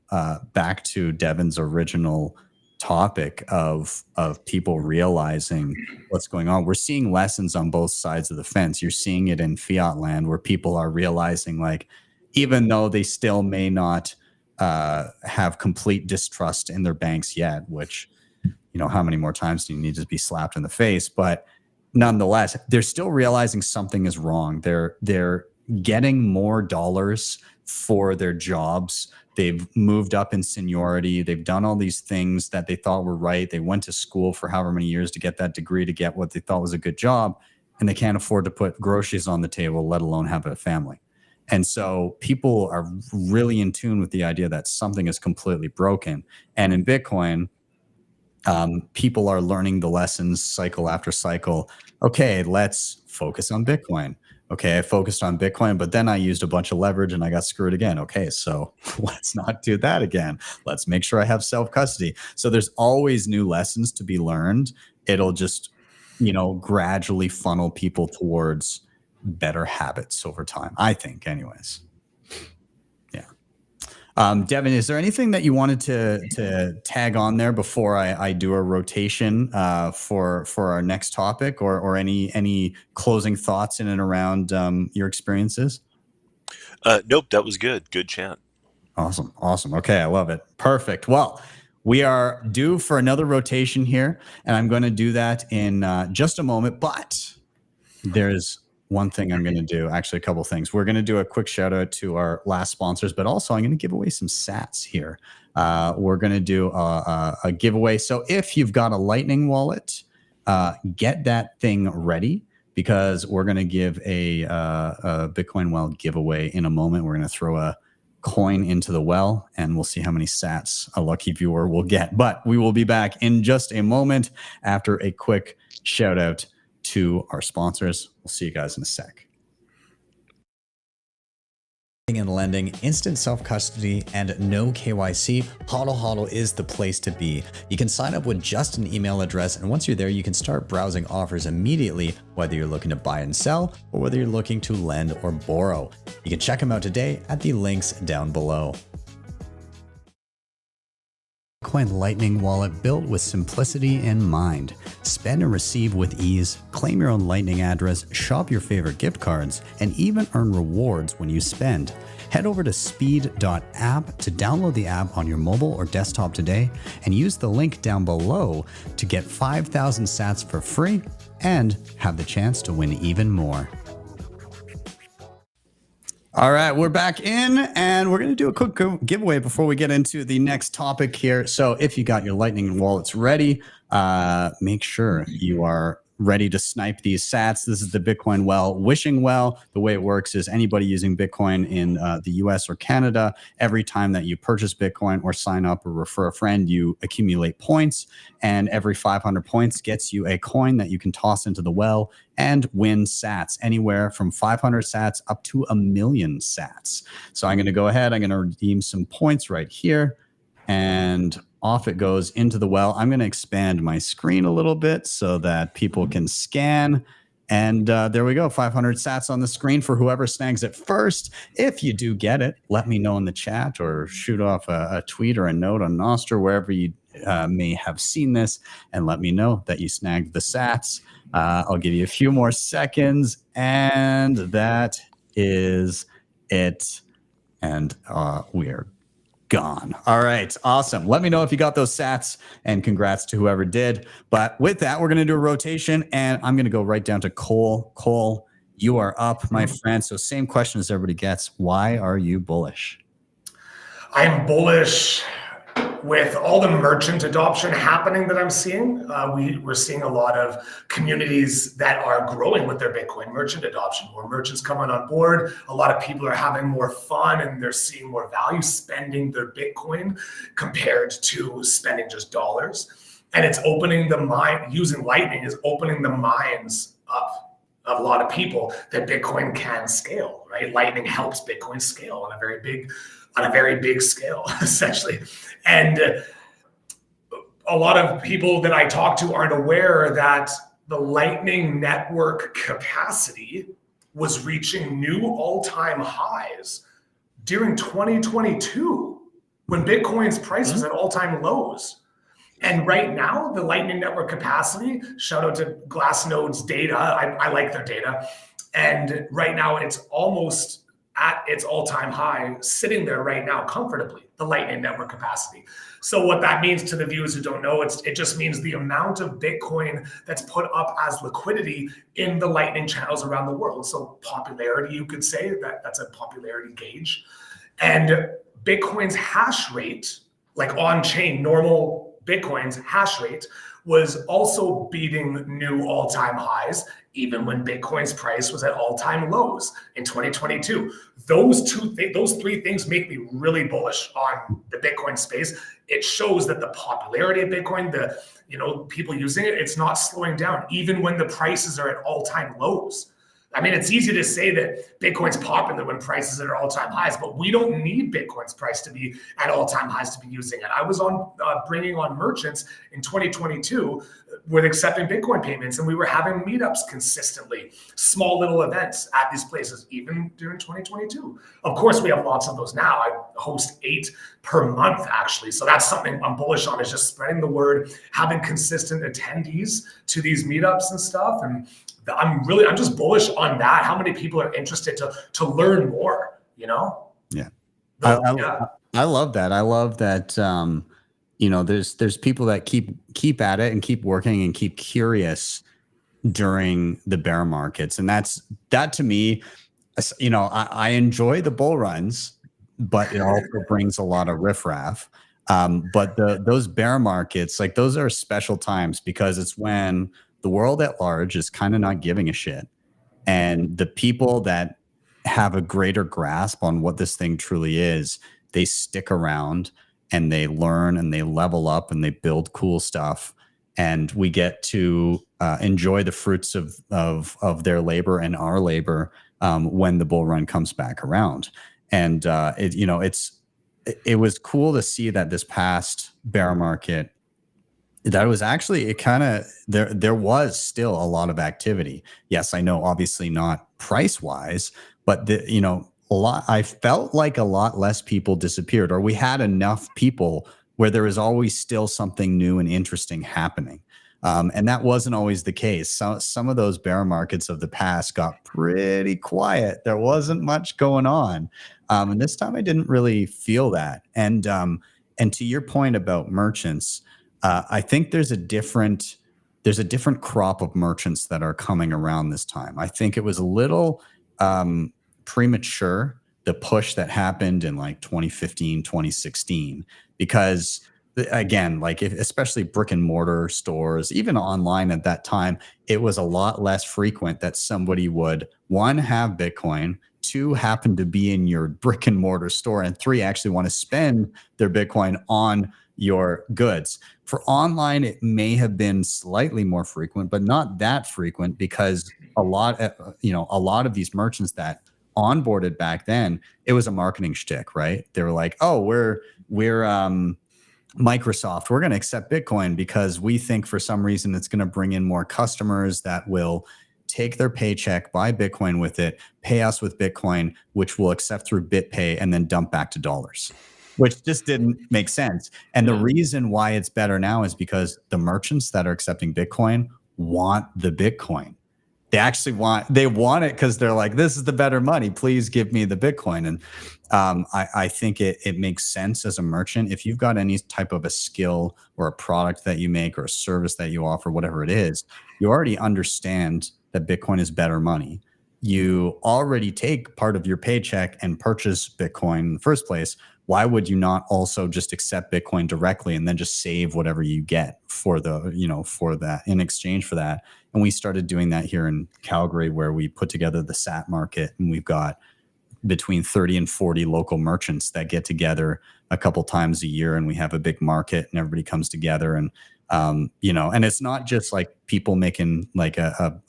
S1: Devin's original topic of people realizing what's going on. We're seeing lessons on both sides of the fence. You're seeing it in fiat land, where people are realizing, like, even though they still may not have complete distrust in their banks yet, which, how many more times do you need to be slapped in the face? But nonetheless, they're still realizing something is wrong. They're getting more dollars for their jobs. They've moved up in seniority. They've done all these things that they thought were right. They went to school for however many years to get that degree, to get what they thought was a good job, and they can't afford to put groceries on the table, let alone have a family. And so people are really in tune with the idea that something is completely broken. And in Bitcoin, people are learning the lessons cycle after cycle. Okay, let's focus on Bitcoin. Okay, I focused on Bitcoin, but then I used a bunch of leverage and I got screwed again. Okay, so let's not do that again. Let's make sure I have self-custody. So there's always new lessons to be learned. It'll just, gradually funnel people towards better habits over time, I think, anyways. Devin, is there anything that you wanted to tag on there before I do a rotation for our next topic, or any closing thoughts in and around your experiences?
S4: Nope, that was good. Good chat.
S1: Awesome. Okay, I love it. Perfect. Well, we are due for another rotation here, and I'm going to do that in just a moment. But there's one thing I'm going to do, actually a couple things. We're going to do a quick shout out to our last sponsors, but also I'm going to give away some sats here. We're going to do a giveaway. So if you've got a Lightning wallet, get that thing ready, because we're going to give a Bitcoin well giveaway in a moment. We're going to throw a coin into the well, and we'll see how many sats a lucky viewer will get. But we will be back in just a moment after a quick shout out to our sponsors. We'll see you guys in a sec. And lending, instant self-custody, and no KYC, HODLHODL is the place to be. You can sign up with just an email address, and once you're there, you can start browsing offers immediately, whether you're looking to buy and sell, or whether you're looking to lend or borrow. You can check them out today at the links down below. Bitcoin Lightning wallet built with simplicity in mind. Spend and receive with ease, claim your own Lightning address, shop your favorite gift cards, and even earn rewards when you spend. Head over to speed.app to download the app on your mobile or desktop today, and use the link down below to get 5,000 sats for free and have the chance to win even more. All right, we're back in, and we're going to do a quick giveaway before we get into the next topic here. So if you got your Lightning wallets ready, make sure you are ready to snipe these sats. This is the Bitcoin well wishing well. The way it works is anybody using Bitcoin in the US or Canada, every time that you purchase Bitcoin or sign up or refer a friend, you accumulate points, and every 500 points gets you a coin that you can toss into the well and win sats, anywhere from 500 sats up to 1,000,000 sats. So I'm going to go ahead, I'm going to redeem some points right here, and off it goes into the well. I'm going to expand my screen a little bit so that people can scan. And there we go, 500 sats on the screen for whoever snags it first. If you do get it, let me know in the chat, or shoot off a tweet or a note on Nostr, wherever you may have seen this, and let me know that you snagged the sats. I'll give you a few more seconds, and that is it. And we are gone. All right, awesome. Let me know if you got those sats, and congrats to whoever did. But with that, we're going to do a rotation, and I'm going to go right down to Cole. Cole, you are up, my friend. So same question as everybody gets. Why are you bullish?
S5: I'm bullish with all the merchant adoption happening that I'm seeing. We're seeing a lot of communities that are growing with their Bitcoin merchant adoption. More merchants coming on board. A lot of people are having more fun, and they're seeing more value spending their Bitcoin compared to spending just dollars. And it's opening the mind. Using Lightning is opening the minds up of a lot of people that Bitcoin can scale, right? Lightning helps Bitcoin scale on a very big scale, essentially. And a lot of people that I talk to aren't aware that the Lightning network capacity was reaching new all-time highs during 2022, when Bitcoin's price was at all-time lows. And right now, the Lightning network capacity, shout out to Glassnode's data, I like their data, and right now it's almost at its all-time high, sitting there right now comfortably, the Lightning network capacity. So what that means to the viewers who don't know, it just means the amount of Bitcoin that's put up as liquidity in the Lightning channels around the world. So popularity, you could say, that's a popularity gauge. And Bitcoin's hash rate, like on-chain, normal Bitcoin's hash rate, was also beating new all-time highs, even when Bitcoin's price was at all-time lows in 2022. Those three things make me really bullish on the Bitcoin space. It shows that the popularity of Bitcoin, people using it, it's not slowing down, even when the prices are at all-time lows. I mean, it's easy to say that Bitcoin's popular when prices are at all-time highs, but we don't need Bitcoin's price to be at all-time highs to be using it. I was on bringing on merchants in 2022 with accepting Bitcoin payments, and we were having meetups consistently, small little events at these places, even during 2022. Of course, we have lots of those now. I host 8 per month, actually. So that's something I'm bullish on, is just spreading the word, having consistent attendees to these meetups and stuff. And I'm just bullish on that. How many people are interested to learn more, you know?
S1: Yeah.
S5: Yeah.
S1: I love that. I love that, you know, there's people that keep at it and keep working and keep curious during the bear markets. And that to me, you know, I enjoy the bull runs, but it also brings a lot of riffraff. But those bear markets, like, those are special times, because it's when the world at large is kind of not giving a shit. And the people that have a greater grasp on what this thing truly is, they stick around and they learn and they level up and they build cool stuff. And we get to enjoy the fruits of their labor and our labor when the bull run comes back around. And it was cool to see that this past bear market, that was actually, it kind of, there was still a lot of activity. Yes, I know, obviously not price wise, but I felt like a lot less people disappeared, or we had enough people where there was always still something new and interesting happening. And that wasn't always the case. So some of those bear markets of the past got pretty quiet. There wasn't much going on. And this time I didn't really feel that. And to your point about merchants, I think there's a different crop of merchants that are coming around this time. I think it was a little premature, the push that happened in like 2015, 2016, because again, like especially brick and mortar stores, even online at that time, it was a lot less frequent that somebody would, 1, have Bitcoin, 2, happen to be in your brick and mortar store, and 3, actually want to spend their Bitcoin on your goods. For online, it may have been slightly more frequent, but not that frequent, because a lot of these merchants that onboarded back then, it was a marketing shtick, right? They were like, oh, we're Microsoft, we're going to accept Bitcoin because we think for some reason it's going to bring in more customers that will take their paycheck, buy Bitcoin with it, pay us with Bitcoin, which we'll accept through BitPay, and then dump back to dollars, which just didn't make sense. And the reason why it's better now is because the merchants that are accepting Bitcoin want the Bitcoin. They want it because they're like, this is the better money. Please give me the Bitcoin. And I think it makes sense as a merchant. If you've got any type of a skill or a product that you make or a service that you offer, whatever it is, you already understand that Bitcoin is better money. You already take part of your paycheck and purchase Bitcoin in the first place. Why would you not also just accept Bitcoin directly and then just save whatever you get for that in exchange for that? And we started doing that here in Calgary, where we put together the SAT market, and we've got between 30 and 40 local merchants that get together a couple times a year, and we have a big market and everybody comes together. And, and it's not just like people making like a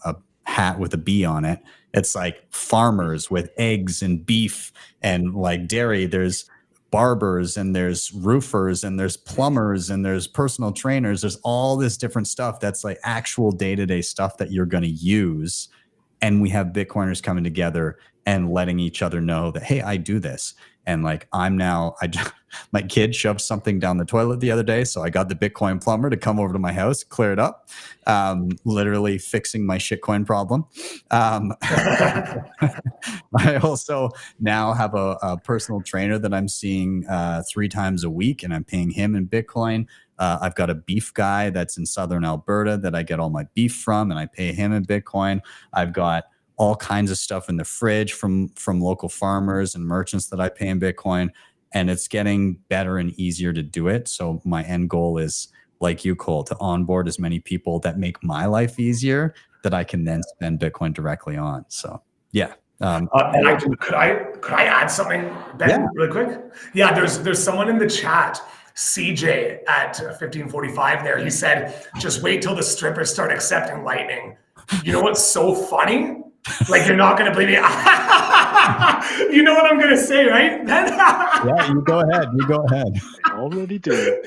S1: hat with a bee on it. It's like farmers with eggs and beef and like dairy. There's barbers and there's roofers and there's plumbers and there's personal trainers. There's all this different stuff that's like actual day-to-day stuff that you're going to use. And we have Bitcoiners coming together and letting each other know that, hey, I do this. And like, my kid shoved something down the toilet the other day. So I got the Bitcoin plumber to come over to my house, clear it up, literally fixing my shitcoin problem. I also now have a personal trainer that I'm seeing 3 times a week, and I'm paying him in Bitcoin. I've got a beef guy that's in Southern Alberta that I get all my beef from, and I pay him in Bitcoin. I've got all kinds of stuff in the fridge from local farmers and merchants that I pay in Bitcoin, and it's getting better and easier to do it. So my end goal is, like you, Cole, to onboard as many people that make my life easier that I can then spend Bitcoin directly on. So yeah.
S5: And could I add something, Ben, really quick? Yeah, there's someone in the chat, CJ at 1545 there. He said, just wait till the strippers start accepting Lightning. You know what's so funny? Like, you're not going to believe me. You know what I'm going to say, right?
S1: Yeah, you go ahead. You go ahead.
S6: I already do.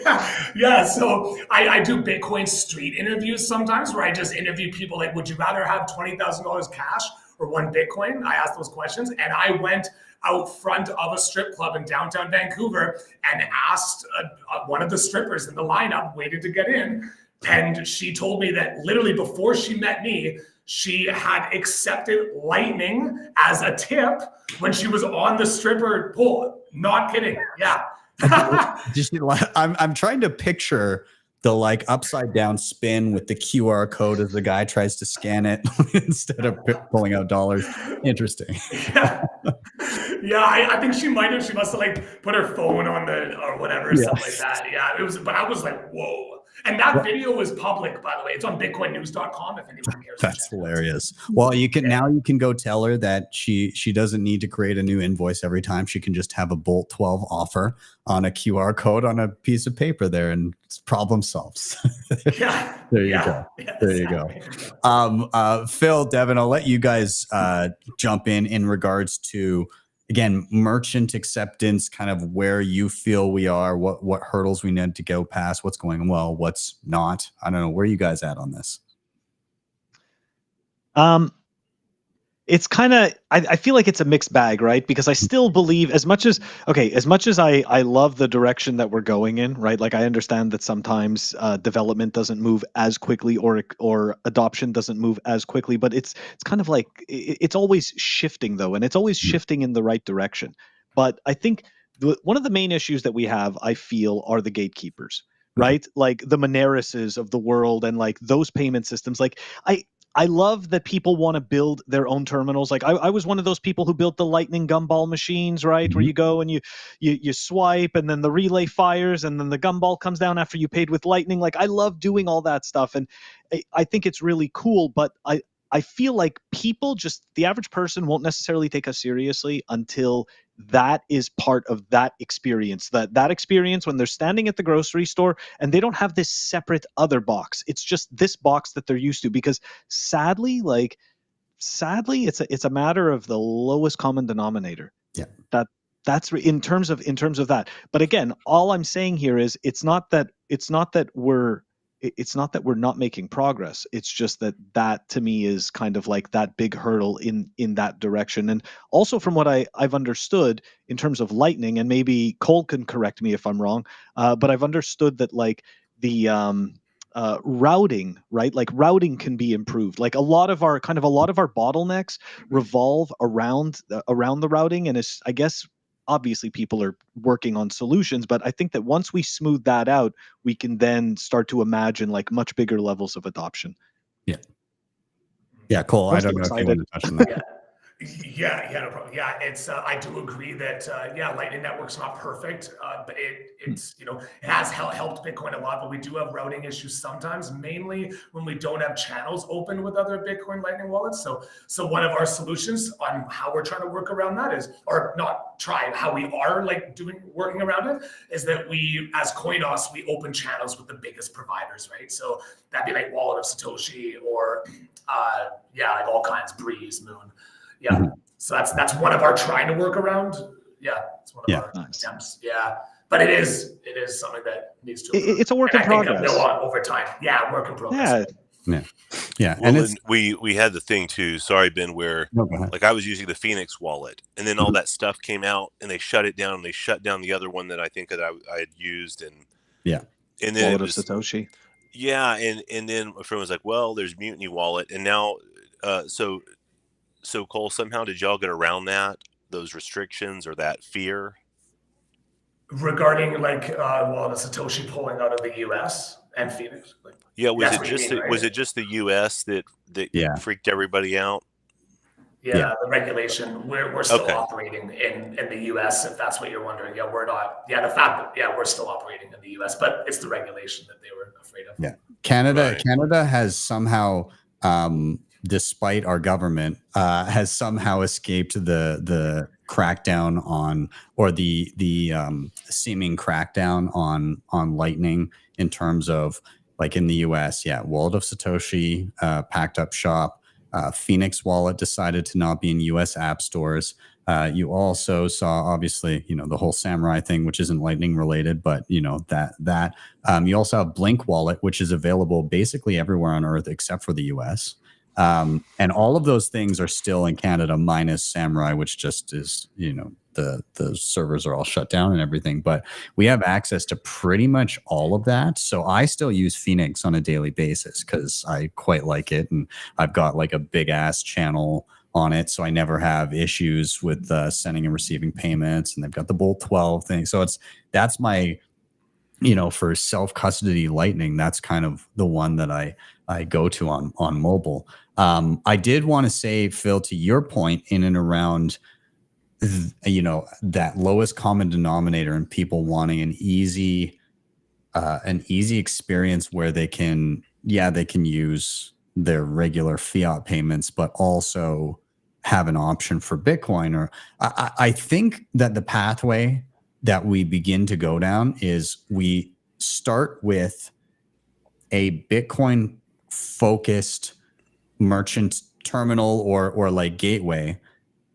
S5: Yeah, so I do Bitcoin street interviews sometimes where I just interview people like, would you rather have $20,000 cash or 1 Bitcoin? I ask those questions. And I went out front of a strip club in downtown Vancouver and asked one of the strippers in the lineup, waited to get in. And she told me that literally before she met me, she had accepted Lightning as a tip when she was on the stripper pole. Not kidding. Yeah.
S1: I'm trying to picture the like upside down spin with the QR code as the guy tries to scan it instead of pulling out dollars. Interesting.
S5: Yeah, I think she must have like put her phone on the or whatever, stuff like that. Yeah, it was, but I was like, whoa. And that video is public, by the way. It's on bitcoinnews.com if anyone cares.
S1: That's hilarious. Well, you can now you can go tell her that she doesn't need to create a new invoice every time. She can just have a Bolt 12 offer on a QR code on a piece of paper there, and problem solves.
S5: Yeah.
S1: There you go.
S5: Yeah,
S1: there you go. Phil, Devin, I'll let you guys jump in regards to, again, merchant acceptance, kind of where you feel we are, what hurdles we need to go past, what's going well, what's not. I don't know. Where are you guys at on this?
S6: It's kind of, I feel like it's a mixed bag, right? Because I still believe as much as I love the direction that we're going in, right? Like I understand that sometimes development doesn't move as quickly or adoption doesn't move as quickly, but it's kind of like, it's always shifting though. And it's always shifting in the right direction. But I think one of the main issues that we have, I feel, are the gatekeepers, right? Like the Monerises of the world and like those payment systems. Like I love that people want to build their own terminals. Like I was one of those people who built the Lightning gumball machines, right? Where you go and you swipe and then the relay fires and then the gumball comes down after you paid with Lightning. Like I love doing all that stuff. And I think it's really cool, but I feel like people the average person won't necessarily take us seriously until that is part of that experience, that experience when they're standing at the grocery store and they don't have this separate other box. It's just this box that they're used to, because sadly, it's a matter of the lowest common denominator.
S1: Yeah.
S6: That's in terms of that. But again, all I'm saying here is it's not that we're not making progress. It's just that to me is kind of like that big hurdle in that direction. And also from what I've understood in terms of Lightning, and maybe Cole can correct me if I'm wrong, but I've understood that like the routing, right? Like routing can be improved. Like a lot of our bottlenecks revolve around the routing, and it's, I guess, obviously people are working on solutions, but I think that once we smooth that out, we can then start to imagine like much bigger levels of adoption.
S1: Yeah, Cole, I don't know if you want to touch on that.
S5: Yeah, no problem. Yeah, it's I do agree that Lightning Network's not perfect, but it's it has helped Bitcoin a lot. But we do have routing issues sometimes, mainly when we don't have channels open with other Bitcoin Lightning wallets. So one of our solutions on how we're trying to work around that is, or not try, how we are like working around it, is that we, as Coinos, we open channels with the biggest providers, right? So that'd be like Wallet of Satoshi or like all kinds, Breeze, Moon. Yeah, so that's one of our trying to work around. Yeah, it's one of our attempts. Yeah, but it is something that needs to improve.
S6: It's a work in progress.
S5: Over time. Yeah, work in progress.
S1: Yeah.
S4: Well, and we had the thing too. Sorry, Ben, where like I was using the Phoenix wallet, and then all that stuff came out, and they shut it down. And they shut down the other one that I think that I had used, and and then
S6: Wallet of Satoshi.
S4: Yeah, and then my friend was like, "Well, there's Mutiny Wallet," and now So Cole, somehow did y'all get around those restrictions or that fear?
S5: Regarding like the Satoshi pulling out of the US and Phoenix? Like,
S4: was it just the US that freaked everybody out?
S5: Yeah, the regulation. We're still operating in the US, if that's what you're wondering. Yeah, we're not. Yeah, the fact that we're still operating in the US, but it's the regulation that they were afraid of.
S1: Yeah. Canada has somehow despite our government, has somehow escaped the crackdown on, or the seeming crackdown on Lightning in terms of, like in the US, Wallet of Satoshi packed up shop. Phoenix Wallet decided to not be in US app stores. You also saw, obviously, the whole Samurai thing, which isn't Lightning related, but that you also have Blink Wallet, which is available basically everywhere on Earth except for the US. And all of those things are still in Canada, minus Samurai, which just is, the servers are all shut down and everything. But we have access to pretty much all of that. So I still use Phoenix on a daily basis because I quite like it, and I've got like a big ass channel on it, so I never have issues with sending and receiving payments. And they've got the Bolt 12 thing, so that's my for self-custody Lightning, that's kind of the one that I go to on mobile. I did want to say, Phil, to your point, in and around that lowest common denominator and people wanting an easy experience where they can use their regular fiat payments, but also have an option for Bitcoin. Or I think that the pathway that we begin to go down is we start with a Bitcoin focused merchant terminal or like gateway,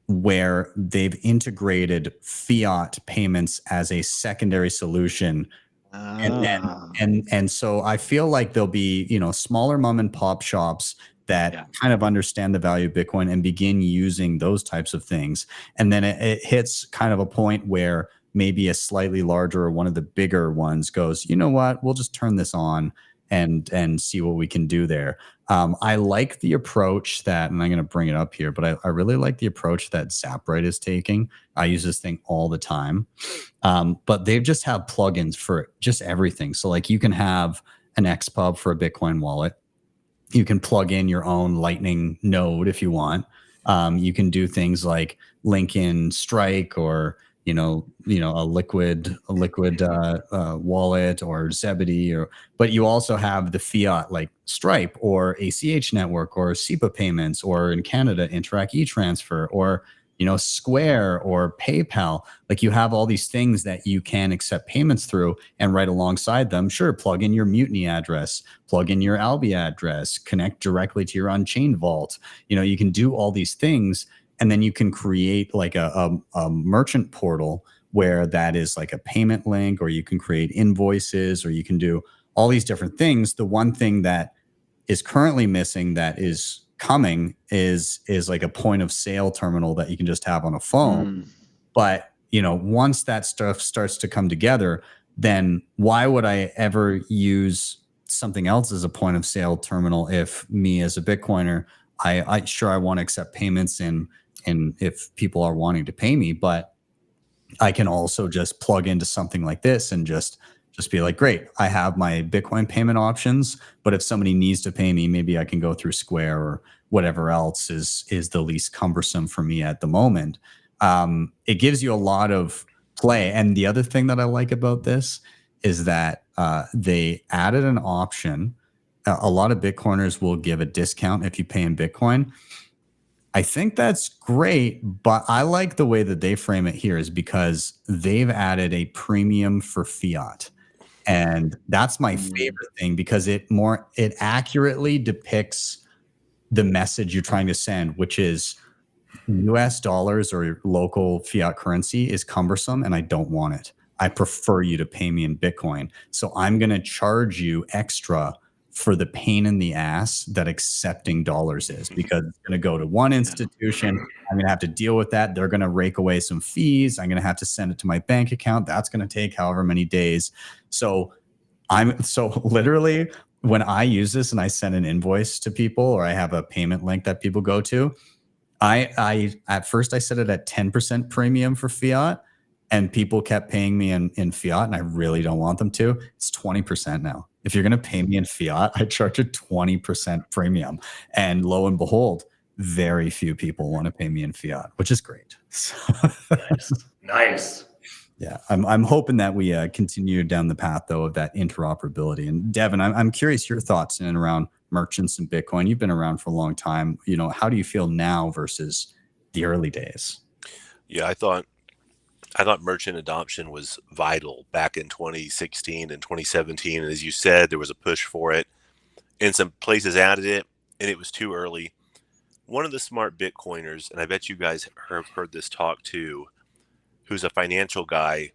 S1: where they've integrated fiat payments as a secondary solution. And so I feel like there'll be, smaller mom and pop shops that kind of understand the value of Bitcoin and begin using those types of things. And then it hits kind of a point where maybe a slightly larger or one of the bigger ones goes, you know what, we'll just turn this on and see what we can do there. I like the approach that, and I'm going to bring it up here, but I really like the approach that Zaprite is taking. I use this thing all the time. But they just have plugins for just everything. So like you can have an XPub for a Bitcoin wallet. You can plug in your own Lightning node if you want. You can do things like link in Strike or a liquid wallet or Zebedee, but you also have the fiat like Stripe or ACH network or SEPA payments, or in Canada Interac e-transfer, or Square or PayPal. Like you have all these things that you can accept payments through, and right alongside them, sure, plug in your Mutiny address, plug in your Albi address, connect directly to your Unchained vault. You can do all these things. And then you can create like a merchant portal where that is like a payment link, or you can create invoices, or you can do all these different things. The one thing that is currently missing that is coming is like a point of sale terminal that you can just have on a phone. But, once that stuff starts to come together, then why would I ever use something else as a point of sale terminal if me as a Bitcoiner, I want to accept payments and if people are wanting to pay me, but I can also just plug into something like this and just be like, great, I have my Bitcoin payment options, but if somebody needs to pay me, maybe I can go through Square or whatever else is the least cumbersome for me at the moment. It gives you a lot of play. And the other thing that I like about this is that they added an option. A lot of Bitcoiners will give a discount if you pay in Bitcoin. I think that's great, but I like the way that they frame it here is because they've added a premium for fiat. And that's my favorite thing, because it accurately depicts the message you're trying to send, which is US dollars or local fiat currency is cumbersome and I don't want it. I prefer you to pay me in Bitcoin. So I'm going to charge you extra for the pain in the ass that accepting dollars is, because it's going to go to one institution. I'm going to have to deal with that. They're going to rake away some fees. I'm going to have to send it to my bank account. That's going to take however many days. So literally when I use this and I send an invoice to people, or I have a payment link that people go to, I at first I set it at 10% premium for fiat, and people kept paying me in fiat, and I really don't want them to. It's 20% now. If you're going to pay me in fiat, I charge a 20% premium. And lo and behold, very few people want to pay me in fiat, which is great.
S5: Nice.
S1: Yeah, I'm hoping that we continue down the path, though, of that interoperability. And Devin, I'm curious your thoughts in and around merchants and Bitcoin. You've been around for a long time. How do you feel now versus the early days?
S4: Yeah, I thought merchant adoption was vital back in 2016 and 2017. And as you said, there was a push for it, and some places added it, and it was too early. one of the smart Bitcoiners, and I bet you guys have heard this talk too, who's a financial guy,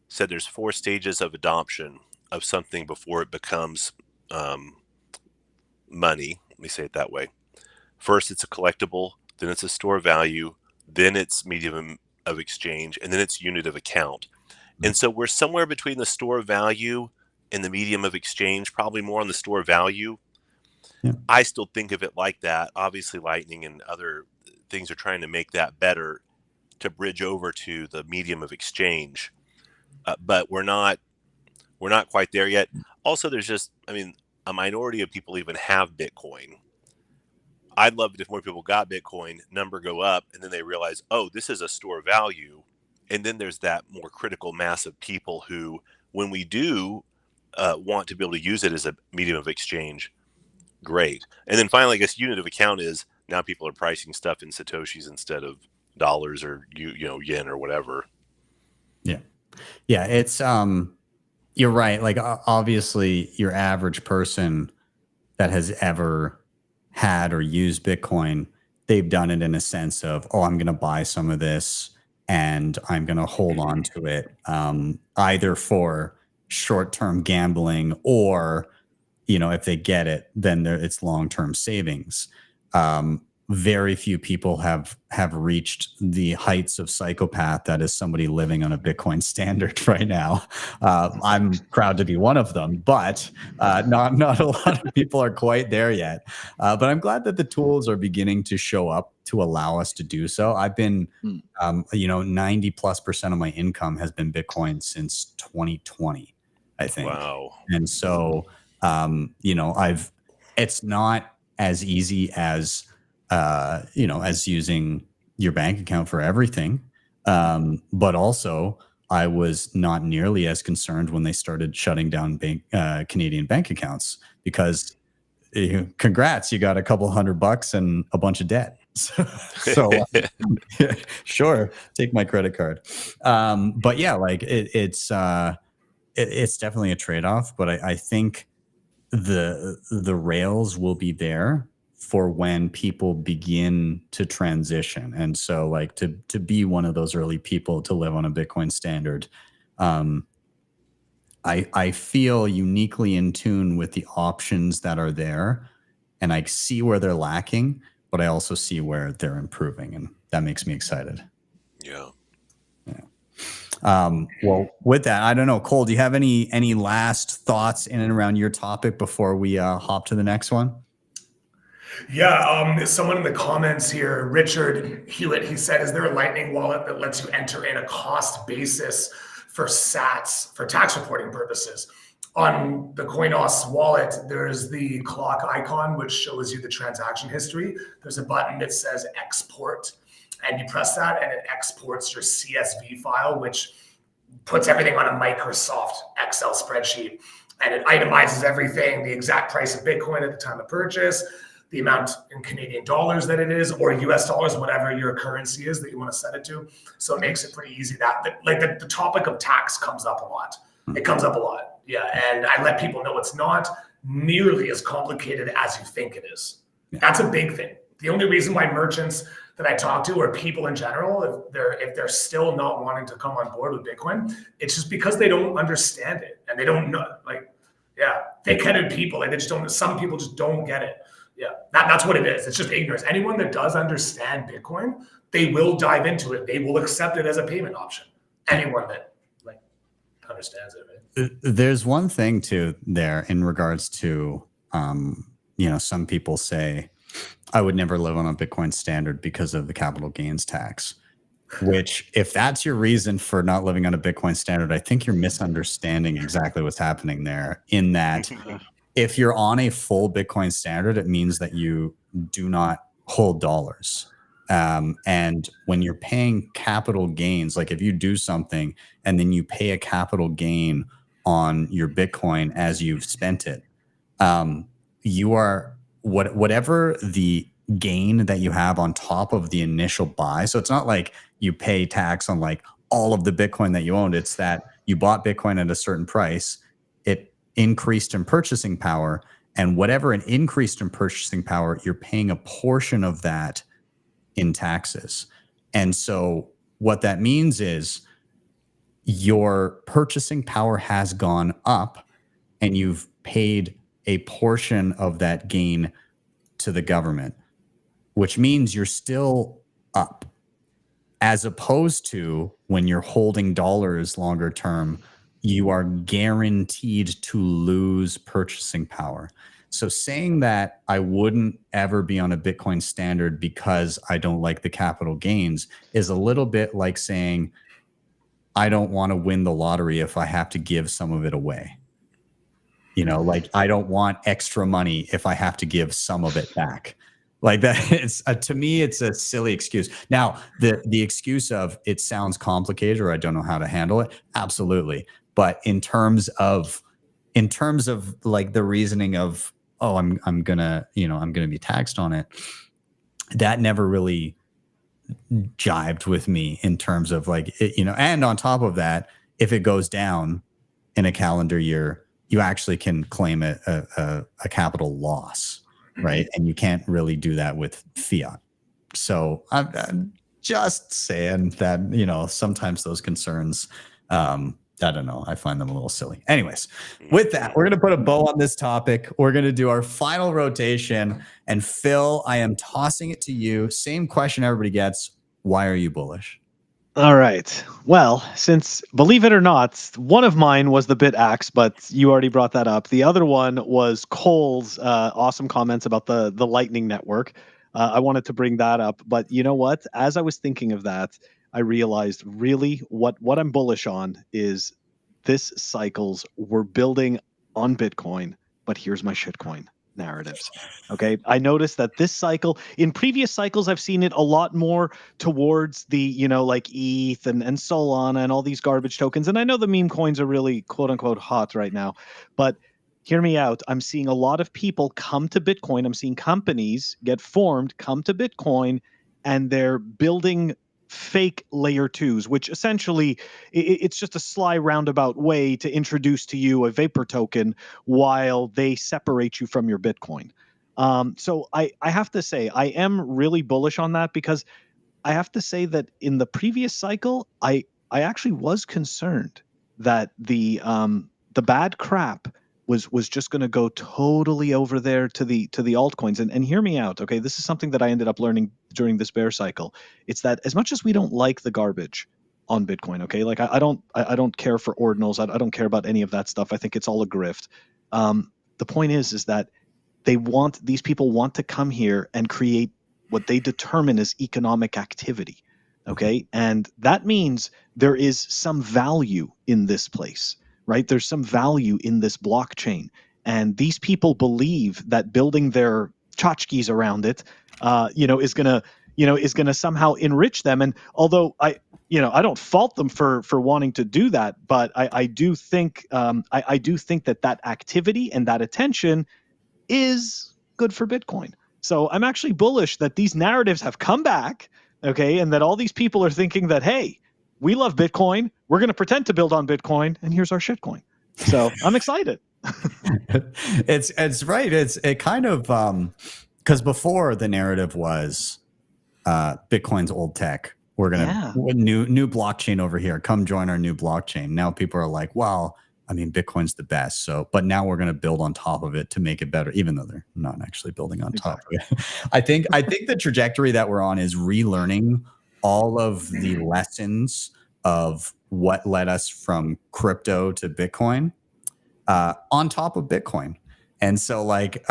S4: said there's 4 stages of adoption of something before it becomes money. Let me say it that way. First, it's a collectible, then it's a store of value, then it's medium of exchange, and then it's unit of account. And so we're somewhere between the store of value and the medium of exchange, probably more on the store of value.
S1: Yeah.
S4: I still think of it like that. Obviously, Lightning and other things are trying to make that better to bridge over to the medium of exchange, but we're not quite there yet. Also, there's just, I mean, a minority of people even have Bitcoin. I'd love it if more people got Bitcoin, number go up, and then they realize, oh, this is a store of value. And then there's that more critical mass of people who, when we do want to be able to use it as a medium of exchange, great. And then finally, I guess unit of account is now people are pricing stuff in Satoshis instead of dollars or yen or whatever.
S1: Yeah, it's you're right. Like obviously your average person that has ever had or used Bitcoin, they've done it in a sense of, oh, I'm going to buy some of this and I'm going to hold on to it, either for short-term gambling or, if they get it, then it's long-term savings. Very few people have reached the heights of psychopath that is somebody living on a Bitcoin standard right now. I'm proud to be one of them, but not a lot of people are quite there yet. But I'm glad that the tools are beginning to show up to allow us to do so. I've been, 90+% of my income has been Bitcoin since 2020, I think.
S4: Wow.
S1: And so, it's not as easy as, as using your bank account for everything. But also I was not nearly as concerned when they started shutting down Canadian bank accounts, because congrats, you got a couple $100 and a bunch of debt. So sure, take my credit card. But yeah, like it's definitely a trade-off, but I think the rails will be there for when people begin to transition. And so like to be one of those early people to live on a Bitcoin standard, I feel uniquely in tune with the options that are there, and I see where they're lacking, but I also see where they're improving, and that makes me excited.
S4: Yeah.
S1: Well, with that, I don't know, Cole, do you have any last thoughts in and around your topic before we hop to the next one?
S5: Yeah, someone in the comments here, Richard Hewitt, he said, is there a Lightning wallet that lets you enter in a cost basis for sats for tax reporting purposes? On the Coinos wallet, there's the clock icon, which shows you the transaction history. There's a button that says export, and you press that and it exports your CSV file, which puts everything on a Microsoft Excel spreadsheet, and it itemizes everything, the exact price of Bitcoin at the time of purchase, the amount in Canadian dollars that it is, or US dollars, whatever your currency is that you want to set it to. So it makes it pretty easy. The topic of tax comes up a lot. It comes up a lot. Yeah. And I let people know it's not nearly as complicated as you think it is. That's a big thing. The only reason why merchants that I talk to, or people in general, if they're still not wanting to come on board with Bitcoin, it's just because they don't understand it, and they don't know, thick-headed people, like they just don't, some people just don't get it. Yeah, that's what it is. It's just ignorance. Anyone that does understand Bitcoin, they will dive into it. They will accept it as a payment option. Anyone that understands it, right?
S1: There's one thing too there in regards to, some people say, I would never live on a Bitcoin standard because of the capital gains tax, which, if that's your reason for not living on a Bitcoin standard, I think you're misunderstanding exactly what's happening there, in that if you're on a full Bitcoin standard, it means that you do not hold dollars. And when you're paying capital gains, like if you do something and then you pay a capital gain on your Bitcoin as you've spent it, you are whatever the gain that you have on top of the initial buy. So it's not like you pay tax on like all of the Bitcoin that you owned. It's that you bought Bitcoin at a certain price, it increased in purchasing power, And whatever an increase in purchasing power, you're paying a portion of that in taxes. And so what that means is your purchasing power has gone up and you've paid a portion of that gain to the government, which means you're still up, as opposed to when you're holding dollars longer term, you are guaranteed to lose purchasing power. So saying that I wouldn't ever be on a Bitcoin standard because I don't like the capital gains is a little bit like saying I don't want to win the lottery if I have to give some of it away. You know, like I don't want extra money if I have to give some of it back. Like that, it's to me, it's a silly excuse. Now, the excuse of it sounds complicated or I don't know how to handle it, absolutely. But in terms of like the reasoning of, oh, I'm gonna be taxed on it, that never really jibed with me in terms of like and on top of that, if it goes down in a calendar year, you actually can claim a capital loss, right? And you can't really do that with fiat. So I'm just saying that sometimes those concerns, I don't know, I find them a little silly. Anyways, with that, we're going to put a bow on this topic. We're going to do our final rotation. And Phil, I am tossing it to you. Same question everybody gets. Why are you bullish?
S6: All right. Well, since, believe it or not, one of mine was the BitAxe, but you already brought that up. The other one was Cole's awesome comments about the Lightning Network. I wanted to bring that up. But you know what? As I was thinking of that, I realized really what I'm bullish on is this cycles we're building on Bitcoin, but here's my shitcoin narratives. Okay. I noticed that this cycle, in previous cycles, I've seen it a lot more towards the, like ETH and Solana and all these garbage tokens. And I know the meme coins are really quote unquote hot right now, but hear me out. I'm seeing a lot of people come to Bitcoin. I'm seeing companies get formed, come to Bitcoin, and they're building fake layer twos, which essentially it's just a sly roundabout way to introduce to you a vapor token while they separate you from your Bitcoin. So I have to say, I am really bullish on that because I have to say that in the previous cycle, I actually was concerned that the bad crap was just going to go totally over there to the altcoins. And hear me out, okay? This is something that I ended up learning during this bear cycle. It's that as much as we don't like the garbage on Bitcoin, okay? Like I don't care for ordinals. I don't care about any of that stuff. I think it's all a grift. The point is that these people want to come here and create what they determine as economic activity, okay? And that means there is some value in this place. Right? There's some value in this blockchain. And these people believe that building their tchotchkes around it, is gonna somehow enrich them. And although I don't fault them for wanting to do that, but I do think that activity and that attention is good for Bitcoin. So I'm actually bullish that these narratives have come back, okay, and that all these people are thinking that, hey, we love Bitcoin. We're going to pretend to build on Bitcoin, and here's our shitcoin. So I'm excited.
S1: It's right. It kind of because before the narrative was Bitcoin's old tech. We're gonna new blockchain over here. Come join our new blockchain. Now people are like, well, I mean, Bitcoin's the best. So, but now we're going to build on top of it to make it better, even though they're not actually building on top of it. I think the trajectory that we're on is relearning all of the lessons of what led us from crypto to Bitcoin on top of Bitcoin. And so like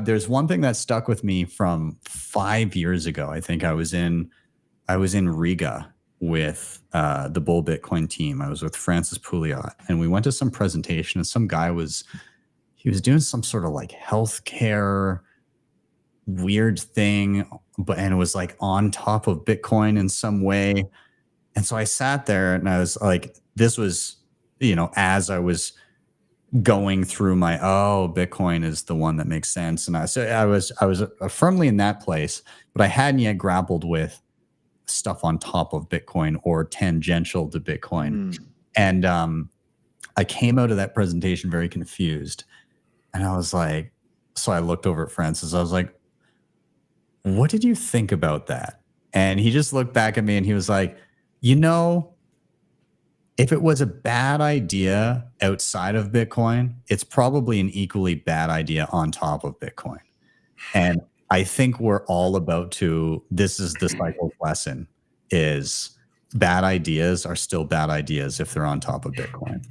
S1: there's one thing that stuck with me from 5 years ago. I think I was in Riga with the Bull Bitcoin team. I was with Francis Pouliot, and we went to some presentation, and some guy was doing some sort of like healthcare weird thing, and it was like on top of Bitcoin in some way. And so I sat there and I was like, this was, as I was going through my, Bitcoin is the one that makes sense. And I was firmly in that place, but I hadn't yet grappled with stuff on top of Bitcoin or tangential to Bitcoin. And I came out of that presentation very confused. And I was like, So I looked over at Francis. I was like, what did you think about that? And he just looked back at me and he was like, you know, if it was a bad idea outside of Bitcoin, it's probably an equally bad idea on top of Bitcoin. And I think we're all about to, this is the cycle's lesson, is bad ideas are still bad ideas if they're on top of Bitcoin.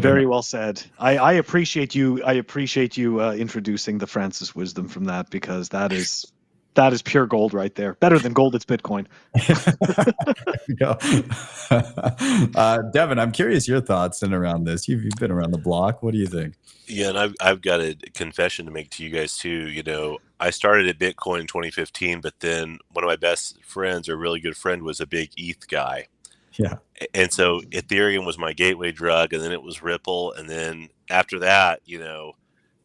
S6: Very well said. I appreciate you. I appreciate you introducing the Francis wisdom from that, because that is pure gold right there. Better than gold, it's Bitcoin.
S1: Devin, I'm curious your thoughts in around this. You've been around the block. What do you think?
S4: Yeah, and I've got a confession to make to you guys too. You know, I started at Bitcoin in 2015, but then one of my best friends, or a really good friend, was a big ETH guy.
S1: Yeah.
S4: And so Ethereum was my gateway drug, and then it was Ripple, and then after that, you know,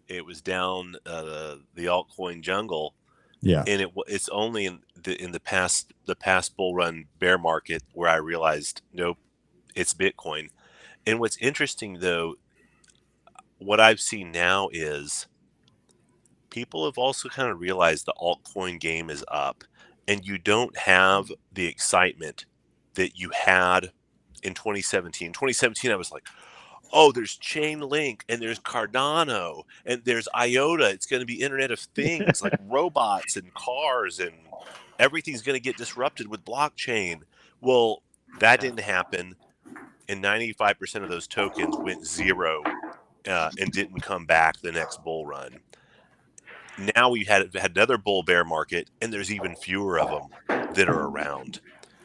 S4: it was down the altcoin jungle.
S1: Yeah.
S4: And it's only in the past bull run bear market where I realized, nope, it's Bitcoin. And what's interesting though, what I've seen now is people have also kind of realized the altcoin game is up, and you don't have the excitement that you had in 2017. 2017, I was like, oh, there's Chainlink and there's Cardano and there's IOTA. It's going to be Internet of Things, like robots and cars, and everything's going to get disrupted with blockchain. Well, that didn't happen. And 95% of those tokens went zero and didn't come back the next bull run. Now we had another bull bear market, and there's even fewer of them that are around.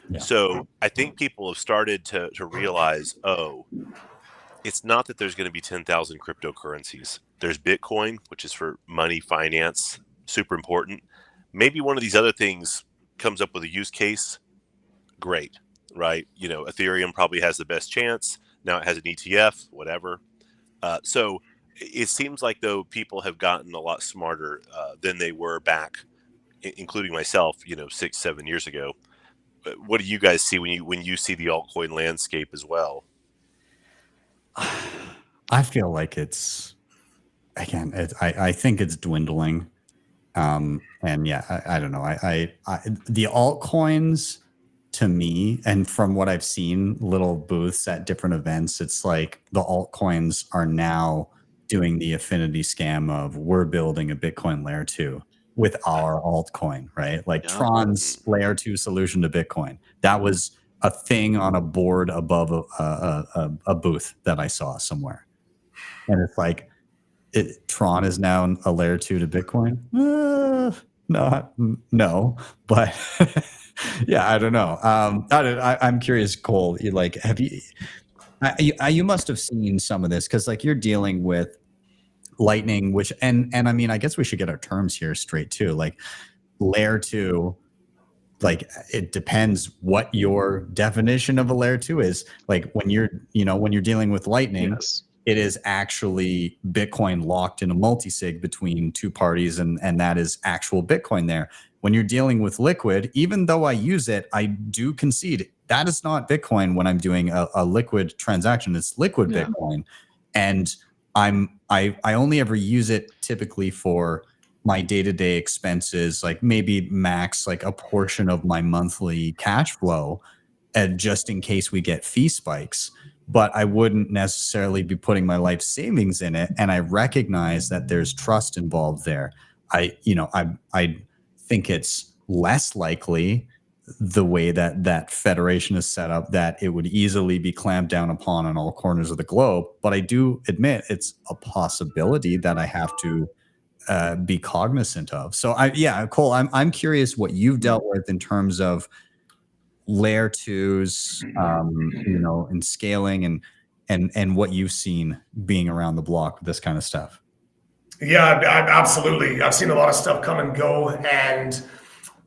S1: Yeah.
S4: So I think people have started to realize, oh, it's not that there's going to be 10,000 cryptocurrencies. There's Bitcoin, which is for money, finance, super important. Maybe one of these other things comes up with a use case. Great, right? You know, Ethereum probably has the best chance. Now it has an ETF, whatever. So it seems like, though, people have gotten a lot smarter than they were back, including myself, 6-7 years ago. What do you guys see when you see the altcoin landscape as well?
S1: I feel like it's, again, I think it's dwindling. And yeah, I don't know. The altcoins, to me, and from what I've seen, little booths at different events, it's like the altcoins are now doing the affinity scam of, we're building a Bitcoin layer 2 with our altcoin, right? Like Tron's layer 2 solution to Bitcoin. That was a thing on a board above a booth that I saw somewhere. And it's like, Tron is now a layer 2 to Bitcoin? No, but yeah, I don't know. I'm curious, Cole, you must have seen some of this, because like you're dealing with Lightning, which, and I mean, I guess we should get our terms here straight too. Like layer 2, like it depends what your definition of a layer 2 is. Like when you're dealing with Lightning, yes, it is actually Bitcoin locked in a multisig between two parties, and that is actual Bitcoin there. When you're dealing with Liquid, even though I use it, I do concede that is not Bitcoin when I'm doing a Liquid transaction. It's liquid Bitcoin. And I only ever use it typically for my day-to-day expenses, like maybe max like a portion of my monthly cash flow, and just in case we get fee spikes. But I wouldn't necessarily be putting my life savings in it. And I recognize that there's trust involved there. I think it's less likely, the way that Federation is set up, that it would easily be clamped down upon in all corners of the globe. But I do admit it's a possibility that I have to be cognizant of. So Cole, I'm curious what you've dealt with in terms of layer 2s, and scaling, and what you've seen being around the block with this kind of stuff.
S5: Yeah, absolutely. I've seen a lot of stuff come and go, and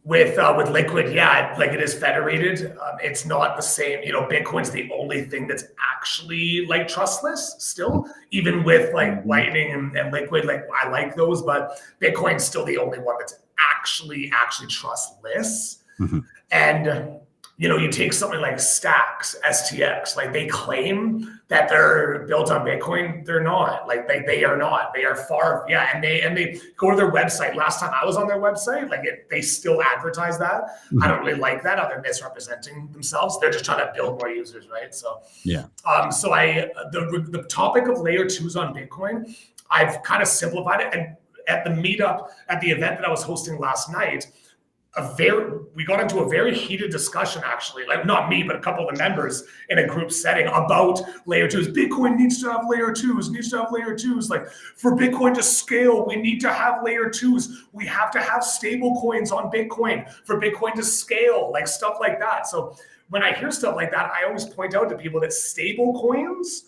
S5: with Liquid, like it is federated. It's not the same. Bitcoin's the only thing that's actually like trustless still, even with like Lightning and Liquid. Like I like those, but Bitcoin's still the only one that's actually trustless. Mm-hmm. And you know, you take something like Stacks, STX, like they claim that they're built on Bitcoin. They're not. Like they are not. They are far. Yeah, and they go to their website. Last time I was on their website, like they still advertise that. I don't really like that. They're misrepresenting themselves. They're just trying to build more users, right? So
S1: yeah.
S5: So the topic of layer 2s on Bitcoin, I've kind of simplified it. And at the meetup, at the event that I was hosting last night, we got into a very heated discussion, actually, like not me, but a couple of the members in a group setting about layer 2s. Bitcoin needs to have layer 2s, Like for Bitcoin to scale, we need to have layer 2s. We have to have stable coins on Bitcoin for Bitcoin to scale, like stuff like that. So when I hear stuff like that, I always point out to people that stable coins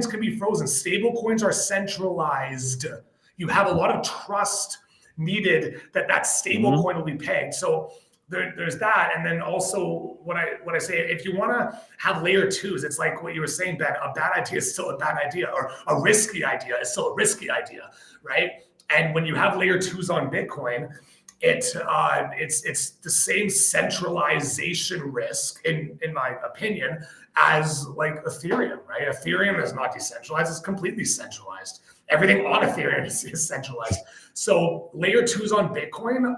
S5: can be frozen. Stable coins are centralized. You have a lot of trust needed that stable coin will be pegged. So there's that. And then also what I say, if you want to have layer 2s, it's like what you were saying, Ben, a bad idea is still a bad idea, or a risky idea is still a risky idea, right? And when you have layer 2s on Bitcoin, it's the same centralization risk, in my opinion, as like Ethereum, right? Ethereum is not decentralized, it's completely centralized. Everything on Ethereum is centralized. So layer 2s on Bitcoin,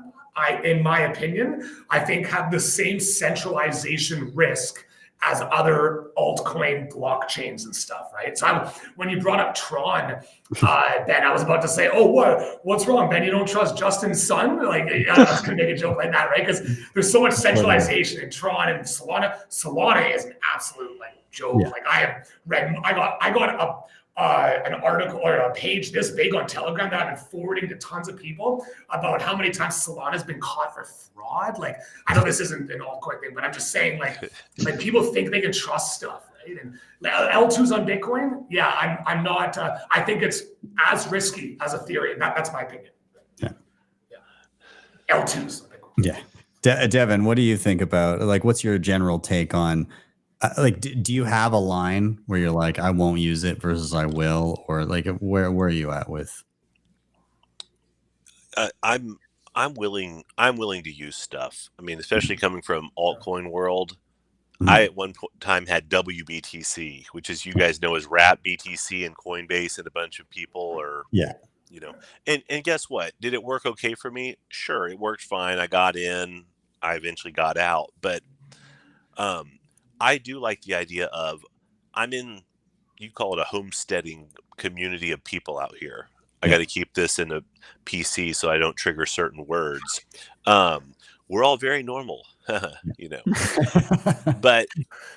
S5: in my opinion, I think have the same centralization risk as other altcoin blockchains and stuff, right? So when you brought up Tron, Ben, I was about to say, oh, what's wrong, Ben? You don't trust Justin's son? Like, I was gonna make a joke like that, right? Because there's so much centralization in Tron and Solana. Solana is an absolute like joke. Yeah. Like I got an article or a page this big on Telegram that I've been forwarding to tons of people about how many times Solana has been caught for fraud. Like, I know this isn't an altcoin thing, but I'm just saying, like people think they can trust stuff, right? And L2s on Bitcoin, yeah, I'm not. I think it's as risky as Ethereum. That's my opinion.
S1: Yeah.
S5: L2s on Bitcoin.
S1: Yeah. Devin, what do you think about, like, what's your general take on, like, do you have a line where you're like, I won't use it versus I will, or like, where are you at with?
S4: I'm willing to use stuff. I mean, especially coming from altcoin world. I at one time had WBTC, which, as you guys know, is Wrap, BTC, and Coinbase, and a bunch of people, or you know. And guess what? Did it work okay for me? Sure, it worked fine. I got in. I eventually got out, but I do like the idea of, I'm in, you call it a homesteading community of people out here. I got to keep this in a PC so I don't trigger certain words. We're all very normal, you know. But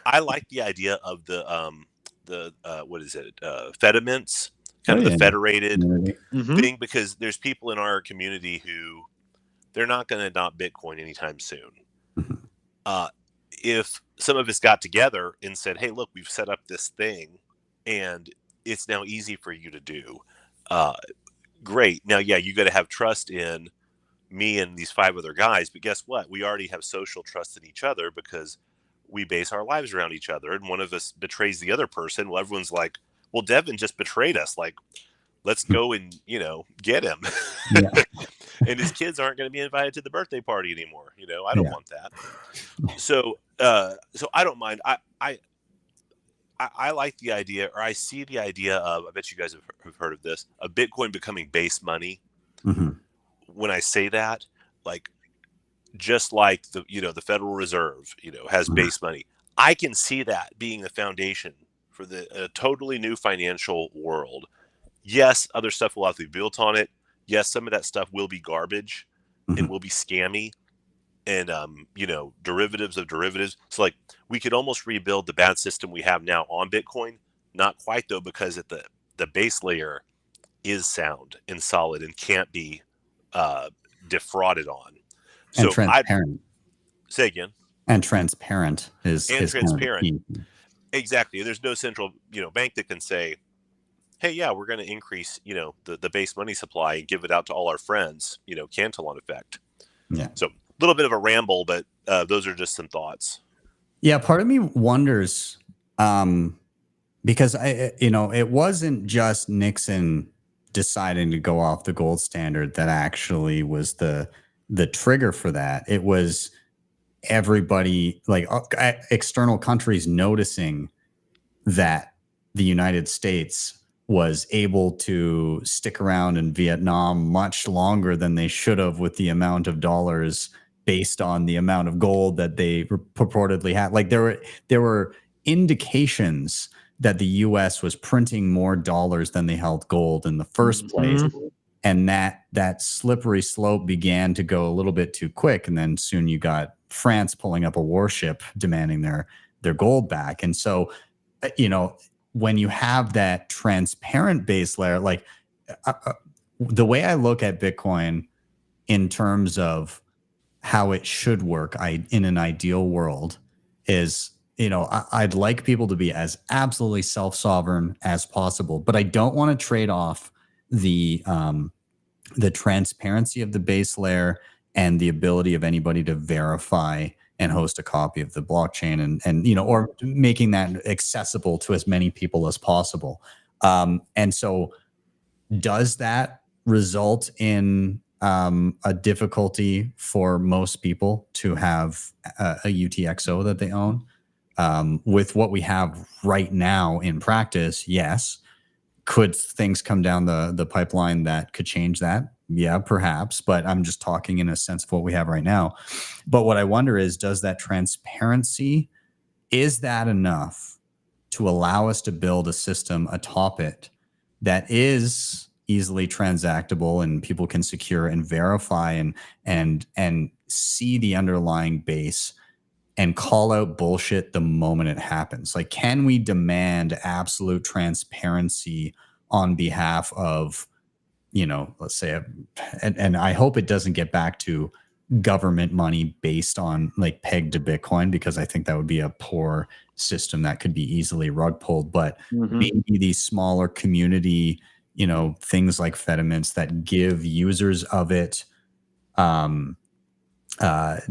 S4: I like the idea of the what is it? Fediments, kind of the federated thing, because there's people in our community who they're not going to adopt Bitcoin anytime soon. If some of us got together and said, hey, look, we've set up this thing and it's now easy for you to do. Great. Now, yeah, you got to have trust in me and these 5 other guys. But guess what? We already have social trust in each other because we base our lives around each other. And one of us betrays the other person. Well, everyone's like, well, Devin just betrayed us. Like, let's go and, you know, get him. And his kids aren't going to be invited to the birthday party anymore. You know, I don't want that. So I don't mind. I like the idea, or I see the idea of, I bet you guys have heard of this, of Bitcoin becoming base money. When I say that, like, just like the Federal Reserve, has base money. I can see that being the foundation for a totally new financial world. Yes, other stuff will have to be built on it. Yes, some of that stuff will be garbage and will be scammy and, derivatives of derivatives. So, like, we could almost rebuild the bad system we have now on Bitcoin. Not quite, though, because the base layer is sound and solid and can't be defrauded on.
S1: And so transparent.
S4: Say again.
S1: And transparent is
S4: transparent.
S1: Kind of
S4: exactly. There's no central, bank that can say, hey, yeah, we're going to increase, the base money supply and give it out to all our friends, Cantillon effect.
S1: Yeah.
S4: So a little bit of a ramble, but those are just some thoughts.
S1: Yeah. Part of me wonders, because it wasn't just Nixon deciding to go off the gold standard that actually was the trigger for that. It was everybody, like external countries, noticing that the United States was able to stick around in Vietnam much longer than they should have with the amount of dollars based on the amount of gold that they purportedly had. Like there were indications that the US was printing more dollars than they held gold in the first place. And that slippery slope began to go a little bit too quick. And then soon you got France pulling up a warship demanding their gold back. And so, you know, when you have that transparent base layer, like the way I look at Bitcoin in terms of how it should work, in an ideal world, is, you know, I'd like people to be as absolutely self-sovereign as possible, but I don't want to trade off the transparency of the base layer and the ability of anybody to verify and host a copy of the blockchain, and you know, or making that accessible to as many people as possible. And so does that result in a difficulty for most people to have a UTXO that they own? With what we have right now in practice, yes. Could things come down the pipeline that could change that? Yeah, perhaps, but I'm just talking in a sense of what we have right now. But what I wonder is, does that transparency, is that enough to allow us to build a system atop it that is easily transactable and people can secure and verify and see the underlying base and call out bullshit the moment it happens? Like, can we demand absolute transparency on behalf of, you know, let's say, and I hope it doesn't get back to government money based on, like, pegged to Bitcoin, because I think that would be a poor system that could be easily rug pulled. But maybe these smaller community, you know, things like Fedimints that give users of it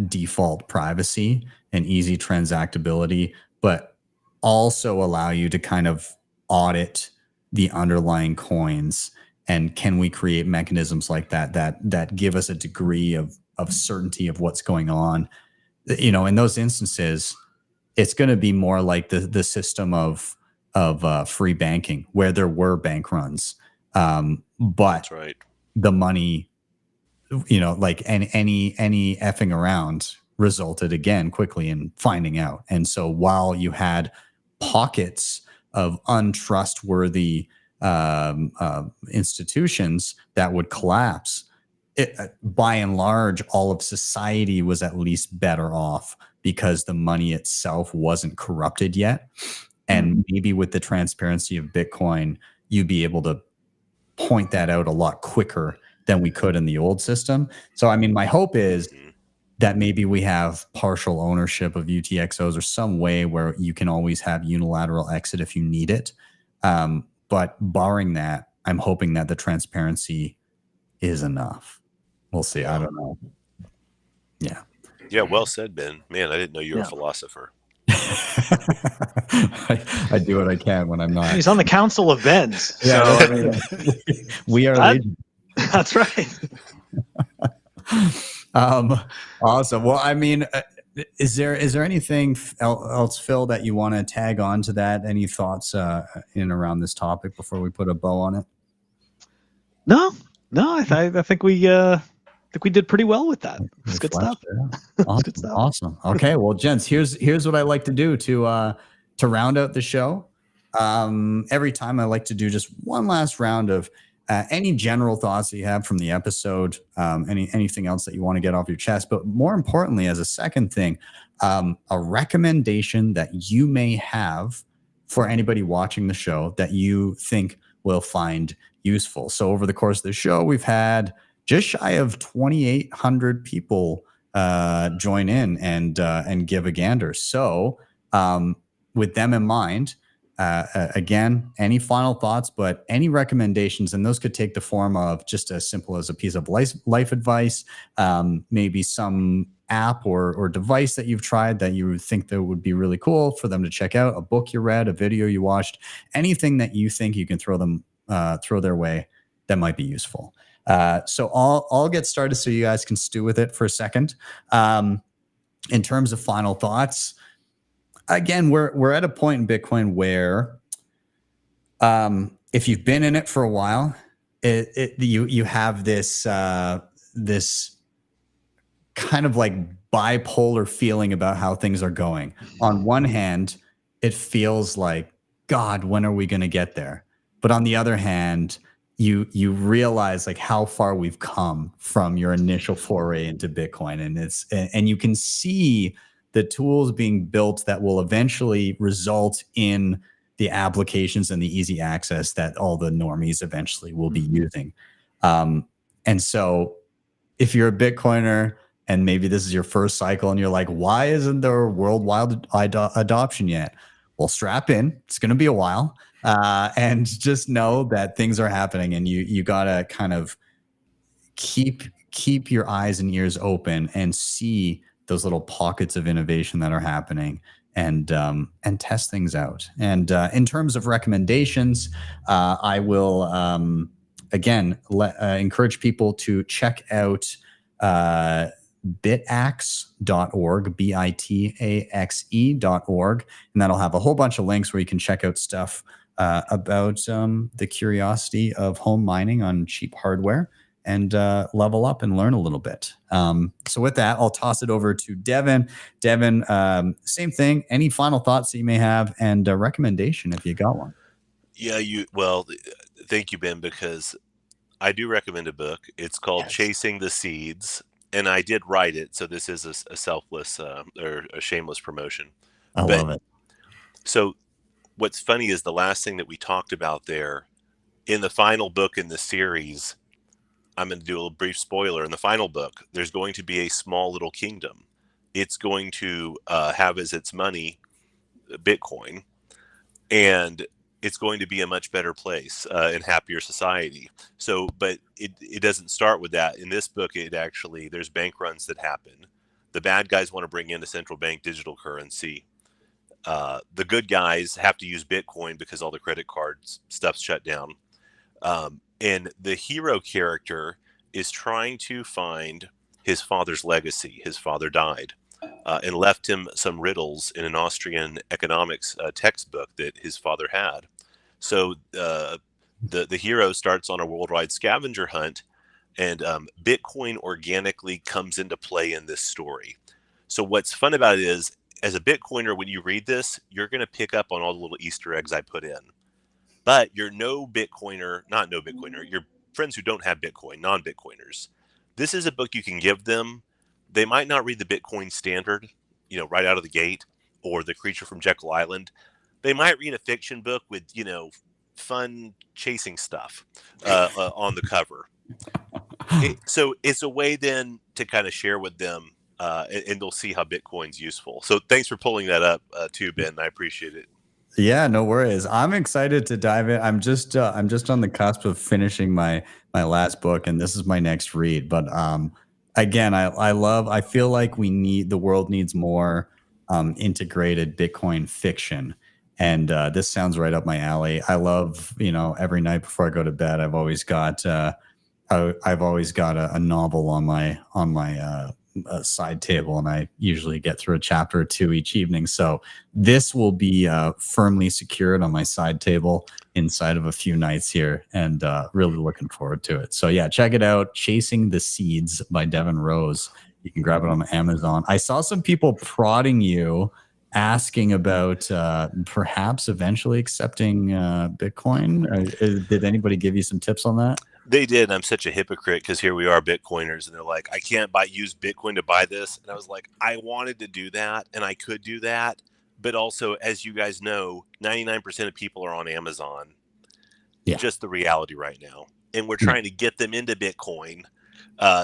S1: default privacy and easy transactability, but also allow you to kind of audit the underlying coins. And can we create mechanisms like that give us a degree of certainty of what's going on? You know, in those instances, it's going to be more like the system of free banking, where there were bank runs, but
S4: That's right.
S1: the money, you know, like any effing around resulted again quickly in finding out. And so while you had pockets of untrustworthy institutions that would collapse, by and large, all of society was at least better off because the money itself wasn't corrupted yet. And maybe with the transparency of Bitcoin, you'd be able to point that out a lot quicker than we could in the old system. So, I mean, my hope is that maybe we have partial ownership of UTXOs or some way where you can always have unilateral exit if you need it. But barring that, I'm hoping that the transparency is enough. We'll see. I don't know. Yeah.
S4: Yeah, well said, Ben. Man, I didn't know you were a philosopher.
S1: I do what I can when I'm not.
S6: He's on the Council of Bens.
S1: Yeah,
S6: So,
S1: I mean, we are legion.
S6: That's right.
S1: Awesome. Well, I mean, is there anything else, Phil, that you want to tag on to that? Any thoughts in around this topic before we put a bow on it?
S6: No, I think we did pretty well with that. It's good stuff.
S1: Yeah. Awesome.
S6: Good stuff.
S1: Awesome. Okay, well, gents, here's what I like to do to round out the show. Every time I like to do just one last round of any general thoughts that you have from the episode, anything else that you want to get off your chest, but more importantly, as a second thing, a recommendation that you may have for anybody watching the show that you think will find useful. So over the course of the show, we've had just shy of 2,800 people join in and give a gander. So with them in mind, again, any final thoughts, but any recommendations, and those could take the form of just as simple as a piece of life advice, maybe some app or device that you've tried that you think that would be really cool for them to check out, a book you read, a video you watched, anything that you think you can throw their way that might be useful. So I'll get started so you guys can stew with it for a second. in terms of final thoughts, again, we're at a point in Bitcoin where if you've been in it for a while, you have this this kind of like bipolar feeling about how things are going. On one hand, it feels like, God, when are we going to get there? But on the other hand, you realize like how far we've come from your initial foray into Bitcoin, and you can see the tools being built that will eventually result in the applications and the easy access that all the normies eventually will be using. And so if you're a Bitcoiner and maybe this is your first cycle and you're like, why isn't there worldwide adoption yet? Well, strap in. It's going to be a while. And just know that things are happening, and you got to kind of keep your eyes and ears open and see those little pockets of innovation that are happening, and test things out. And in terms of recommendations, I will again encourage people to check out bitaxe.org, bitaxe.org, and that'll have a whole bunch of links where you can check out stuff about the curiosity of home mining on cheap hardware, and level up and learn a little bit. So with that, I'll toss it over to Devin. Devin, same thing. Any final thoughts that you may have, and a recommendation if you got one?
S4: Yeah, well, thank you, Ben, because I do recommend a book. It's called Chasing the Seeds, and I did write it, so this is a selfless or a shameless promotion.
S1: I love it.
S4: So what's funny is the last thing that we talked about there in the final book in the series, I'm going to do a little brief spoiler. In the final book, there's going to be a small little kingdom. It's going to have as its money Bitcoin, and it's going to be a much better place and happier society. So, but it doesn't start with that. In this book, there's bank runs that happen. The bad guys want to bring in a central bank digital currency. The good guys have to use Bitcoin because all the credit cards stuff's shut down. And the hero character is trying to find his father's legacy. His father died and left him some riddles in an Austrian economics textbook that his father had. So the hero starts on a worldwide scavenger hunt, and Bitcoin organically comes into play in this story. So what's fun about it is, as a Bitcoiner, when you read this, you're going to pick up on all the little Easter eggs I put in. But you're not no Bitcoiner, you're friends who don't have Bitcoin, non-Bitcoiners. This is a book you can give them. They might not read the Bitcoin Standard, right out of the gate, or The Creature from Jekyll Island. They might read a fiction book with, fun chasing stuff on the cover. So it's a way then to kind of share with them, and they'll see how Bitcoin's useful. So thanks for pulling that up too, Ben. I appreciate it.
S1: Yeah, no worries. I'm excited to dive in. I'm just on the cusp of finishing my last book, and this is my next read. But again, I feel like the world needs more integrated Bitcoin fiction, and this sounds right up my alley. I love, every night before I go to bed, I've always got a novel on my side table, and I usually get through a chapter or two each evening. So this will be firmly secured on my side table inside of a few nights here, and really looking forward to it. So yeah, check it out. Chasing the Seeds by Devin Rose. You can grab it on Amazon. I saw some people prodding you, asking about perhaps eventually accepting Bitcoin. Did anybody give you some tips on that?
S4: They did. I'm such a hypocrite because here we are, Bitcoiners, and they're like, I can't use Bitcoin to buy this. And I was like, I wanted to do that, and I could do that. But also, as you guys know, 99% of people are on Amazon. Yeah. Just the reality right now. And we're trying to get them into Bitcoin.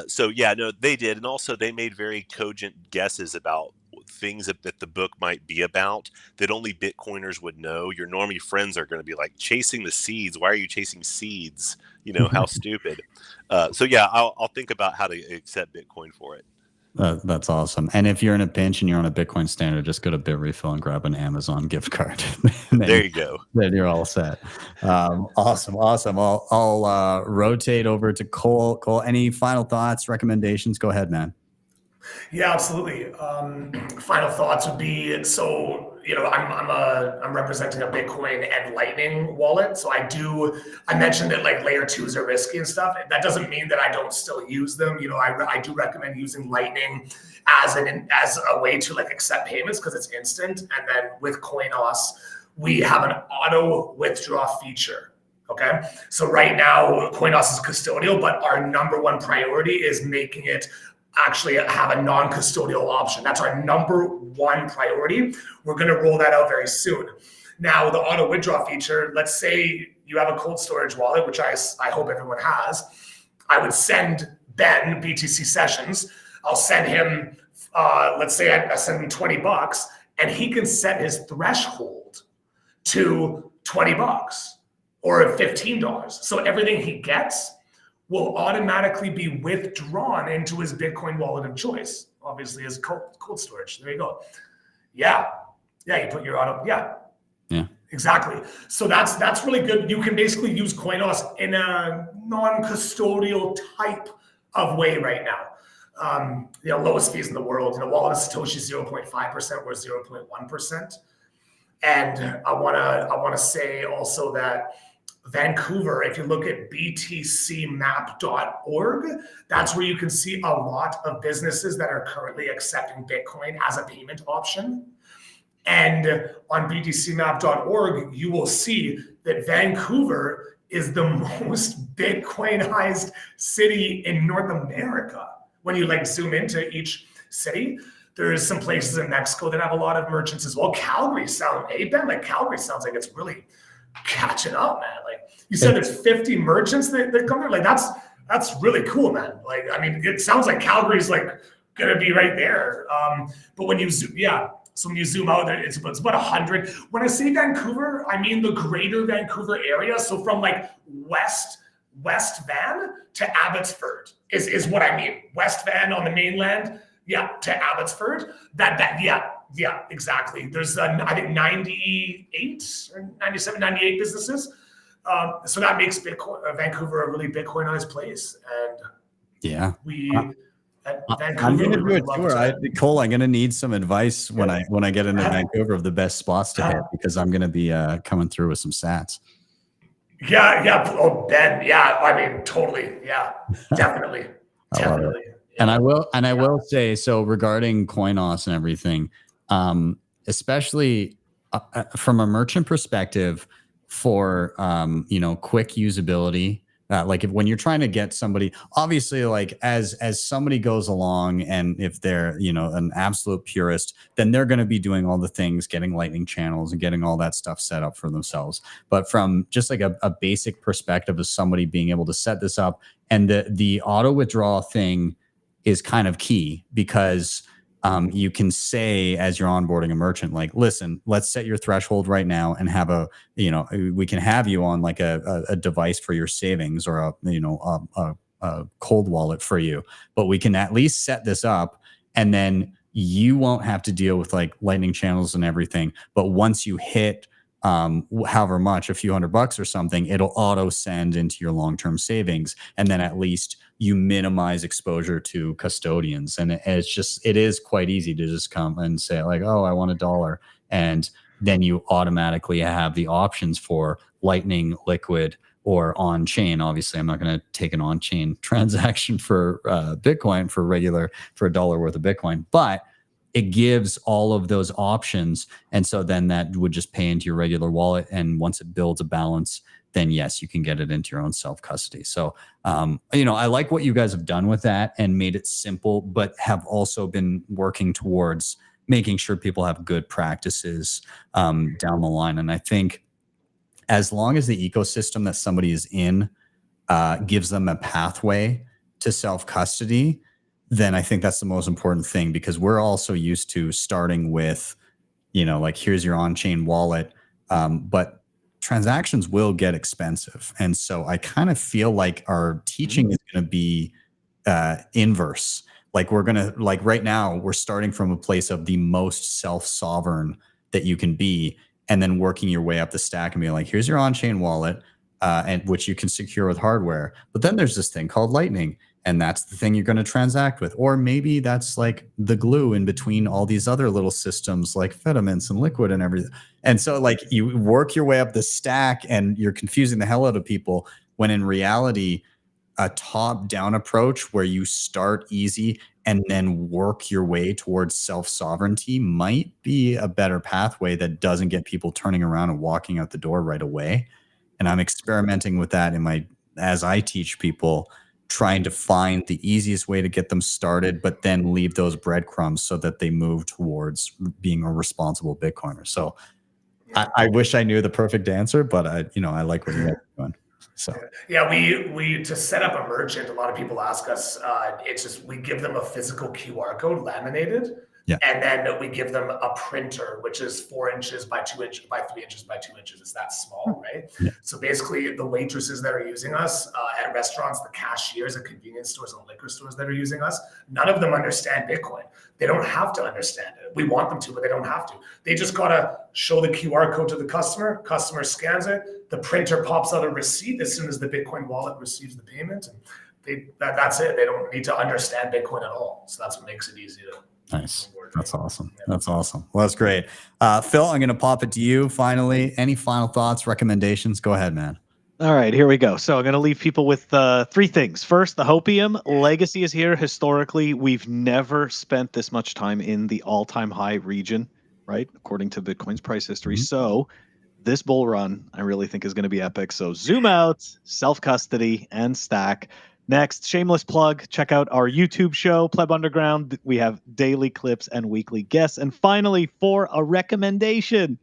S4: So yeah, no, they did. And also they made very cogent guesses about things that the book might be about that only Bitcoiners would know. Your normie friends are going to be like, chasing the seeds. Why are you chasing seeds? How stupid. So yeah, I'll think about how to accept Bitcoin for it.
S1: That's awesome. And if you're in a pinch and you're on a Bitcoin standard, just go to BitRefill and grab an Amazon gift card.
S4: There you go.
S1: Then you're all set. Awesome. I'll rotate over to Cole. Cole, any final thoughts, recommendations? Go ahead, man.
S5: Yeah, absolutely. Final thoughts would be, so I'm representing a Bitcoin and Lightning wallet. So I mentioned that like layer twos are risky and stuff. That doesn't mean that I don't still use them. I do recommend using Lightning as a way to like accept payments because it's instant. And then with Coinos, we have an auto withdraw feature. Okay. So right now Coinos is custodial, but our number one priority is making it actually have a non-custodial option. That's our number one priority. We're going to roll that out very soon. Now, the auto withdraw feature, let's say you have a cold storage wallet, which I hope everyone has. I would send Ben BTC sessions. I'll send him, let's say I send him $20 and he can set his threshold to $20 or $15. So everything he gets will automatically be withdrawn into his Bitcoin wallet of choice. Obviously, his cold storage. There you go. Yeah, you put your auto. Yeah, exactly. So that's really good. You can basically use Coinos in a non-custodial type of way right now. Lowest fees in the world. Wallet of Satoshi 0.5%, we're 0.1%. And I wanna say also that Vancouver, if you look at btcmap.org, that's where you can see a lot of businesses that are currently accepting Bitcoin as a payment option. And on btcmap.org, you will see that Vancouver is the most Bitcoinized city in North America. When you like zoom into each city, there's some places in Mexico that have a lot of merchants as well. Calgary sounds like it's really catching up, man. Like you said, there's 50 merchants that come there. Like that's really cool, man. Like, I mean, it sounds like Calgary's like gonna be right there. But when you zoom, so when you zoom out, it's about 100. When I say Vancouver, I mean the greater Vancouver area. So from like West Van to Abbotsford is what I mean. West Van on the mainland, to Abbotsford. Yeah, exactly. There's, I think, 98 or 97, 98 businesses. So that makes Vancouver a really Bitcoinized place. And
S1: I'm going to do a tour. Cole, I'm going to need some advice when I get into Vancouver of the best spots to hit, because I'm going to be coming through with some sats.
S5: Yeah. Oh, Ben. Yeah. I mean, totally. Yeah, definitely. Definitely.
S1: And I will say, so regarding Coinos and everything, especially from a merchant perspective, for quick usability, like when you're trying to get somebody, obviously, like as somebody goes along, and if they're an absolute purist, then they're going to be doing all the things, getting lightning channels and getting all that stuff set up for themselves. But from just like a basic perspective of somebody being able to set this up, and the auto withdrawal thing is kind of key, because you can say, as you're onboarding a merchant, like, listen, let's set your threshold right now and have we can have you on like a device for your savings, or a cold wallet for you, but we can at least set this up, and then you won't have to deal with like lightning channels and everything. But once you hit however much, a few $100 or something, it'll auto send into your long-term savings, and then at least you minimize exposure to custodians. And it is quite easy to just come and say like, oh, I want $1, and then you automatically have the options for Lightning, Liquid, or on-chain. Obviously, I'm not going to take an on-chain transaction for Bitcoin for $1 worth of Bitcoin, but it gives all of those options. And so then that would just pay into your regular wallet. And once it builds a balance, then yes, you can get it into your own self-custody. So, I like what you guys have done with that and made it simple, but have also been working towards making sure people have good practices down the line. And I think as long as the ecosystem that somebody is in gives them a pathway to self-custody, then I think that's the most important thing, because we're also used to starting with, like, here's your on-chain wallet, but transactions will get expensive. And so I kind of feel like our teaching is going to be inverse. Like right now, we're starting from a place of the most self-sovereign that you can be, and then working your way up the stack and being like, here's your on-chain wallet, and which you can secure with hardware. But then there's this thing called Lightning. and that's the thing you're going to transact with. Or maybe that's like the glue in between all these other little systems like Fediments and Liquid and everything. And so like you work your way up the stack and you're confusing the hell out of people, when in reality, a top-down approach where you start easy and then work your way towards self-sovereignty might be a better pathway that doesn't get people turning around and walking out the door right away. And I'm experimenting with that as I teach people, trying to find the easiest way to get them started, but then leave those breadcrumbs so that they move towards being a responsible Bitcoiner. So I wish I knew the perfect answer, but I like what you're doing. So
S5: yeah, we to set up a merchant, a lot of people ask us, it's just we give them a physical QR code laminated, and then we give them a printer, which is 4 inches by 2 inches by 3 inches by 2 inches. It's that small, right? Yeah. So basically, the waitresses that are using us at restaurants, the cashiers at convenience stores and liquor stores that are using us, none of them understand Bitcoin. They don't have to understand it. We want them to, but they don't have to. They just gotta show the QR code to the customer. Customer scans it. The printer pops out a receipt as soon as the Bitcoin wallet receives the payment, and that's it. They don't need to understand Bitcoin at all. So that's what makes it easy to.
S1: Nice. That's awesome. That's awesome. Well, that's great. Phil, I'm going to pop it to you finally. Any final thoughts, recommendations? Go ahead, man.
S6: All right, here we go. So I'm going to leave people with 3 things. First, the hopium. Legacy is here. Historically, we've never spent this much time in the all-time high region, right? According to Bitcoin's price history. Mm-hmm. So this bull run, I really think, is going to be epic. So zoom out, self-custody, and stack. Next, shameless plug, check out our YouTube show, Pleb Underground. We have daily clips and weekly guests. And finally, for a recommendation,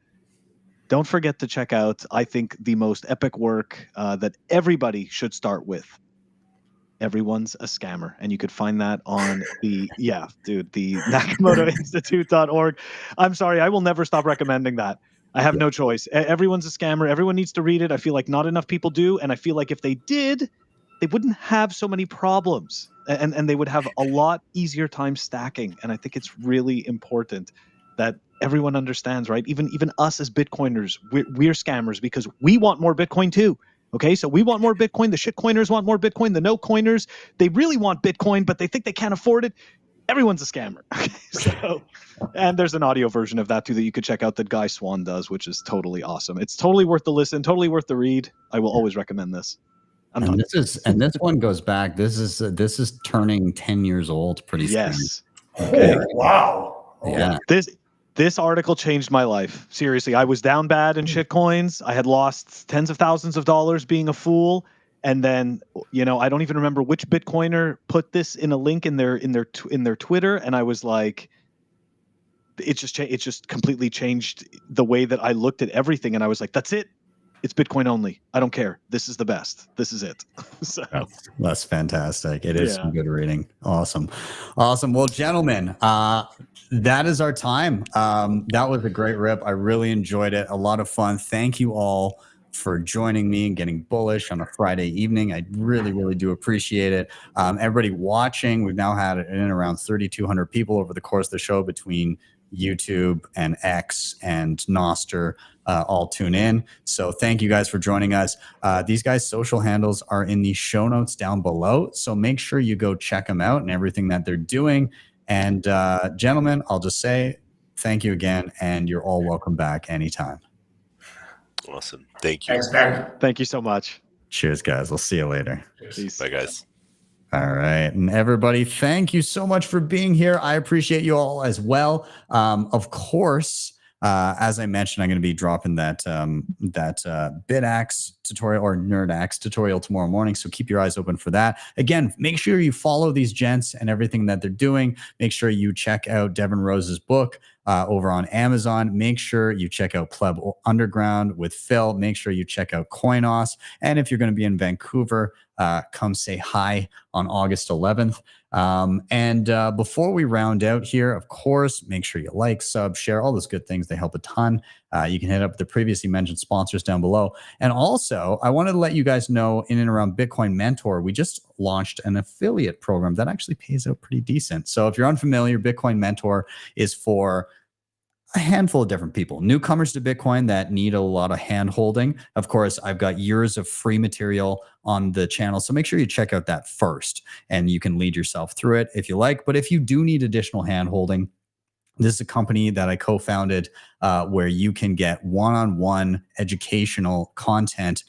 S6: don't forget to check out, I think, the most epic work that everybody should start with. Everyone's a Scammer. And you could find that on the NakamotoInstitute.org. I'm sorry, I will never stop recommending that. I have no choice. Everyone's a Scammer. Everyone needs to read it. I feel like not enough people do. And I feel like if they did, they wouldn't have so many problems, and they would have a lot easier time stacking. And I think it's really important that everyone understands, right? Even us as Bitcoiners, we're scammers because we want more Bitcoin too. Okay, so we want more Bitcoin. The shitcoiners want more Bitcoin. The no-coiners, they really want Bitcoin, but they think they can't afford it. Everyone's a scammer. So, and there's an audio version of that too that you could check out that Guy Swan does, which is totally awesome. It's totally worth the listen, totally worth the read. I will always recommend this.
S1: And this one goes back. This is turning 10 years old pretty soon.
S6: Yes.
S5: Okay. Oh, wow.
S1: Yeah.
S6: This article changed my life. Seriously, I was down bad in shitcoins. I had lost tens of thousands of dollars being a fool. And then, I don't even remember which Bitcoiner put this in a link in their Twitter, and I was like, it just completely changed the way that I looked at everything. And I was like, that's it. It's Bitcoin only. I don't care. This is the best. This is it. So
S1: that's fantastic. It is some good reading. Awesome. Well, gentlemen, that is our time. That was a great rip. I really enjoyed it. A lot of fun. Thank you all for joining me and getting bullish on a Friday evening. I really, really do appreciate it. Everybody watching, we've now had in around 3,200 people over the course of the show between YouTube and X and Noster all tune in. So thank you guys for joining us. These guys' social handles are in the show notes down below. So make sure you go check them out and everything that they're doing. And gentlemen, I'll just say thank you again, and you're all welcome back anytime.
S4: Awesome. Thank you.
S5: Thanks, Ben.
S6: Thank you so much.
S1: Cheers, guys. We'll see you later.
S6: Peace.
S4: Bye, guys.
S1: All right. And everybody, thank you so much for being here. I appreciate you all as well. Of course, as I mentioned, I'm going to be dropping that BitAxe tutorial or NerdAxe tutorial tomorrow morning. So keep your eyes open for that. Again, make sure you follow these gents and everything that they're doing. Make sure you check out Devin Rose's book over on Amazon. Make sure you check out Pleb Underground with Phil. Make sure you check out Coinos. And if you're going to be in Vancouver, come say hi on August 11th. And before we round out here, of course, make sure you like, sub, share, all those good things. They help a ton. You can hit up the previously mentioned sponsors down below. And also, I wanted to let you guys know in and around Bitcoin Mentor, we just launched an affiliate program that actually pays out pretty decent. So if you're unfamiliar, Bitcoin Mentor is for a handful of different people. Newcomers to Bitcoin that need a lot of hand holding. Of course, I've got years of free material on the channel, so make sure you check out that first, and you can lead yourself through it if you like. But if you do need additional hand holding, this is a company that I co-founded where you can get one-on-one educational content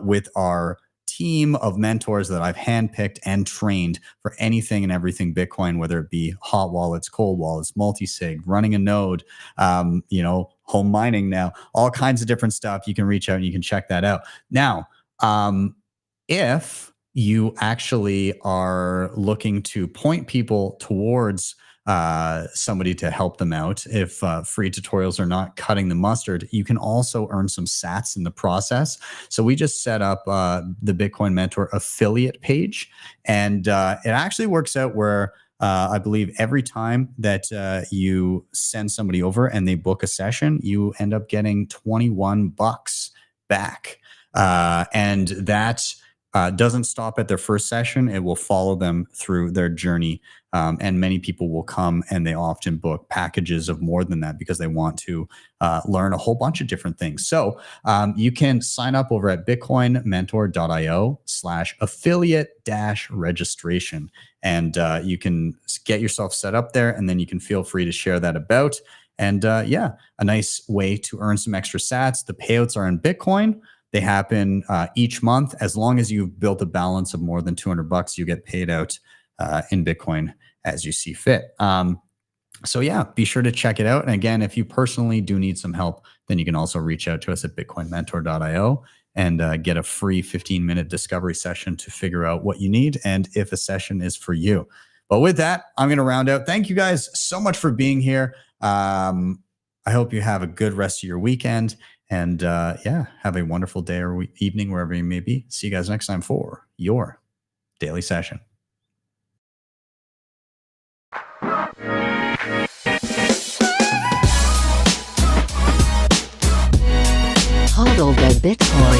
S1: with our team of mentors that I've handpicked and trained for anything and everything Bitcoin, whether it be hot wallets, cold wallets, multisig, running a node, home mining now, all kinds of different stuff. You can reach out and you can check that out. Now, if you actually are looking to point people towards somebody to help them out, if free tutorials are not cutting the mustard, you can also earn some sats in the process. So we just set up the Bitcoin Mentor affiliate page, and it actually works out where I believe every time that you send somebody over and they book a session, you end up getting $21 back, and that doesn't stop at their first session. It will follow them through their journey. And many people will come and they often book packages of more than that because they want to learn a whole bunch of different things. So you can sign up over at bitcoinmentor.io/affiliate-registration. And you can get yourself set up there, and then you can feel free to share that about. And a nice way to earn some extra sats. The payouts are in Bitcoin. They happen each month. As long as you've built a balance of more than $200, you get paid out in Bitcoin as you see fit. Be sure to check it out. And again, if you personally do need some help, then you can also reach out to us at bitcoinmentor.io and get a free 15-minute discovery session to figure out what you need and if a session is for you. But with that, I'm going to round out. Thank you guys so much for being here. I hope you have a good rest of your weekend. And have a wonderful day or evening, wherever you may be. See you guys next time for your daily session.
S3: HODL the Bitcoin.